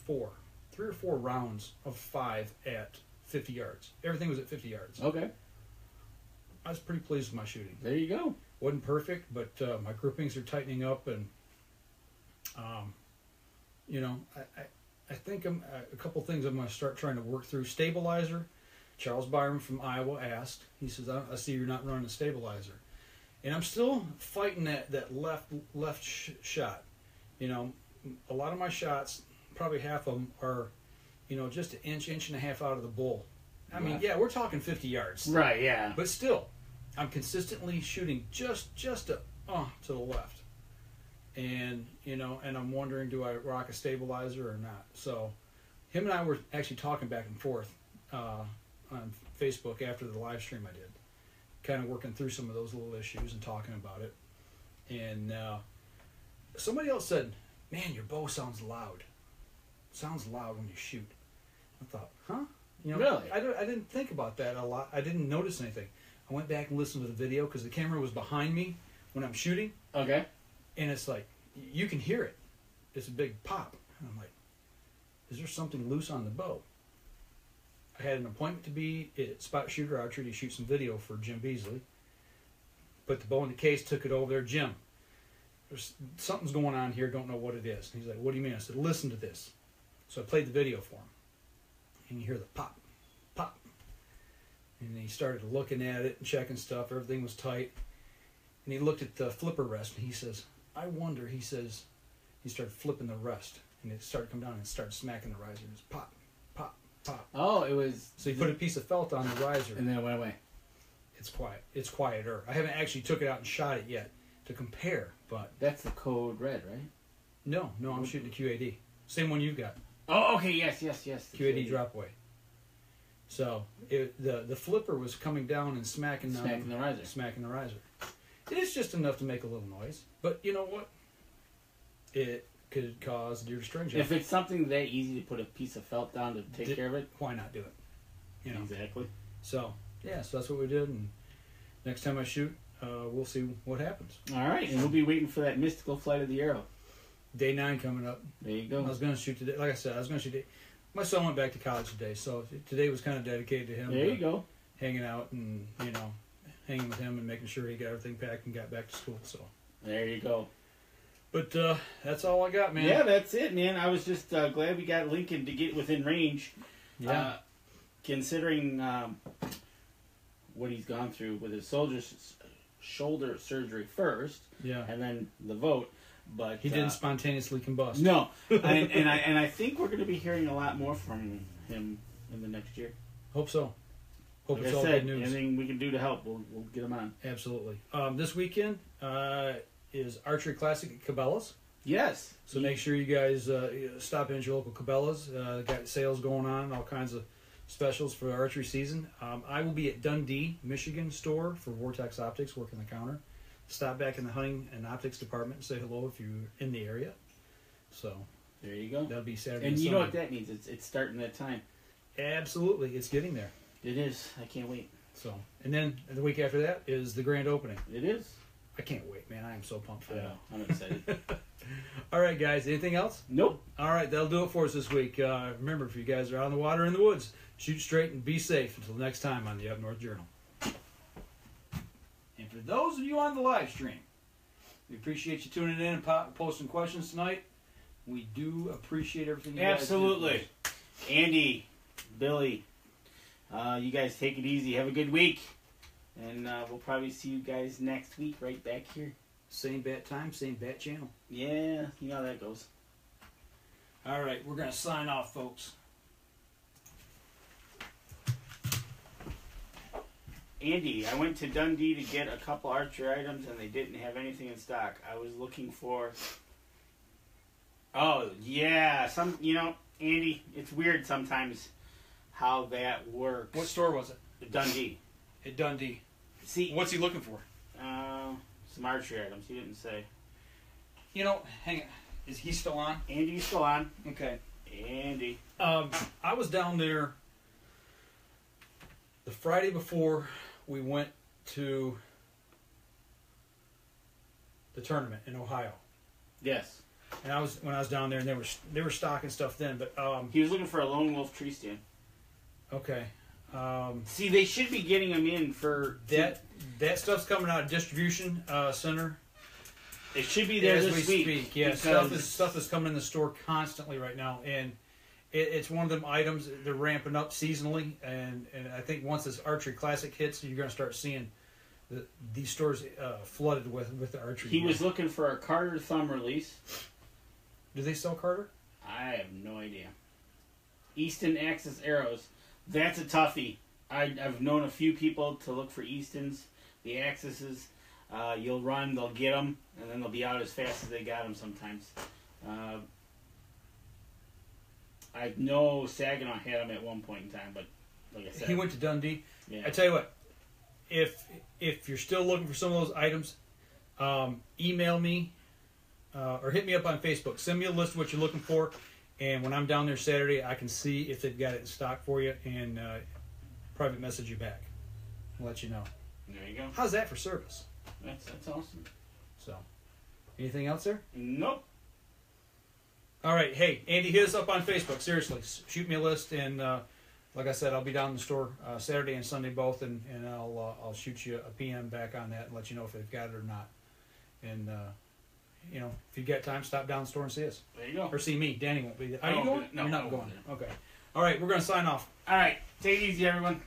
or 4 rounds of 5 at 50 yards. Everything was at 50 yards. Okay. I was pretty pleased with my shooting. There you go. Wasn't perfect, but my groupings are tightening up, and I think a couple things I'm going to start trying to work through. Stabilizer. Charles Byron from Iowa asked. He says, I see you're not running a stabilizer. And I'm still fighting that left shot. You know, a lot of my shots, probably half of them are, you know, just an inch and a half out of the bowl. I mean, yeah, we're talking 50 yards. Right, yeah. But still, I'm consistently shooting just to the left. And, you know, and I'm wondering, do I rock a stabilizer or not? So him and I were actually talking back and forth on Facebook after the live stream I did, kind of working through some of those little issues and talking about it. And somebody else said, man, your bow sounds loud. Sounds loud when you shoot. I thought, huh? You know, really? I didn't think about that a lot. I didn't notice anything. I went back and listened to the video because the camera was behind me when I'm shooting. Okay. And it's like, you can hear it. It's a big pop. And I'm like, is there something loose on the bow? I had an appointment to be at Spot Shooter Archery to shoot some video for Jim Beasley. Put the bow in the case, took it over there. Jim, something's going on here, don't know what it is. And he's like, what do you mean? I said, listen to this. So I played the video for him. And you hear the pop, pop. And he started looking at it and checking stuff. Everything was tight. And he looked at the flipper rest and he says, I wonder, he says, he started flipping the rest. And it started coming down and started smacking the riser. It was pop, pop, pop. Oh, it was... So he put a piece of felt on the riser. And then it went away. It's quiet. It's quieter. I haven't actually took it out and shot it yet to compare, but... That's the code red, right? No, I'm shooting the QAD. Same one you've got. Oh, okay, yes. QAD drop away. So the flipper was coming down and smacking the riser. It is just enough to make a little noise, but you know what? It could cause deer to string jump. If it's something that easy to put a piece of felt down to take care of it, why not do it? You know exactly. So yeah, so that's what we did, and next time I shoot, we'll see what happens. All right, and we'll be waiting for that mystical flight of the arrow. Day 9 coming up. There you go. I was going to shoot today. Like I said, I was going to shoot today. My son went back to college today, so today was kind of dedicated to him. There you go. Hanging out and, you know, hanging with him and making sure he got everything packed and got back to school. So there you go. But that's all I got, man. Yeah, that's it, man. I was just glad we got Lincoln to get within range. Yeah. Considering what he's gone through with his shoulder surgery first, and then the vote. But he didn't spontaneously combust. No, and I think we're going to be hearing a lot more from him in the next year. Hope so. Hope like it's I all said, good news. Anything we can do to help, we'll get him on. Absolutely. This weekend is Archery Classic at Cabela's. Yes. So make sure you guys stop in at your local Cabela's. Got sales going on, all kinds of specials for archery season. I will be at Dundee, Michigan store for Vortex Optics, working the counter. Stop back in the hunting and optics department and say hello if you're in the area. So there you go. That'll be Saturday. And you know what that means? It's starting that time. Absolutely, it's getting there. It is. I can't wait. So, and then the week after that is the grand opening. It is. I can't wait, man. I am so pumped for that. I'm excited. All right, guys. Anything else? Nope. All right, that'll do it for us this week. Remember, if you guys are out on the water in the woods, shoot straight and be safe. Until next time on the Up North Journal. And for those of you on the live stream, we appreciate you tuning in and posting questions tonight. We do appreciate everything you guys do. Absolutely. Andy, Billy, you guys take it easy. Have a good week. And we'll probably see you guys next week right back here. Same bat time, same bat channel. Yeah, you know how that goes. All right, we're going to sign off, folks. Andy, I went to Dundee to get a couple archery items and they didn't have anything in stock. I was looking for... Oh, yeah. Andy, it's weird sometimes how that works. What store was it? Dundee. At Dundee. See, what's he looking for? Some archery items. He didn't say. You know, hang on. Is he still on? Andy's still on. Okay. Andy. I was down there the Friday before we went to the tournament in Ohio. Yes. And when I was down there, and they were stocking stuff then, but he was looking for a lone wolf tree stand. Okay. See, they should be getting them in for that. That stuff's coming out of distribution center. It should be there as this we week. Speak. Yeah, stuff is coming in the store constantly right now, and it's one of them items. They're ramping up seasonally, and I think once this archery classic hits, you're going to start seeing these stores flooded with the archery. He was looking for a Carter thumb release. Do they sell Carter? I have no idea. Easton Axis arrows. That's a toughie. I've known a few people to look for Eastons, the Axises. You'll run, they'll get them, and then they'll be out as fast as they got them sometimes. I know Saginaw had them at one point in time, but like I said, he went to Dundee. Yeah. I tell you what, if you're still looking for some of those items, email me or hit me up on Facebook. Send me a list of what you're looking for, and when I'm down there Saturday, I can see if they've got it in stock for you and private message you back. I'll let you know. There you go. How's that for service? That's awesome. So, anything else there? Nope. All right, hey, Andy, hit us up on Facebook. Seriously, shoot me a list, and like I said, I'll be down in the store Saturday and Sunday both, and I'll shoot you a PM back on that and let you know if they've got it or not. And you know, if you've got time, stop down the store and see us. There you go. Or see me. Danny won't be there. Are I you won't going? be there. No, You're I not won't going. be Okay. All right, we're going to sign off. All right. Take it easy, everyone.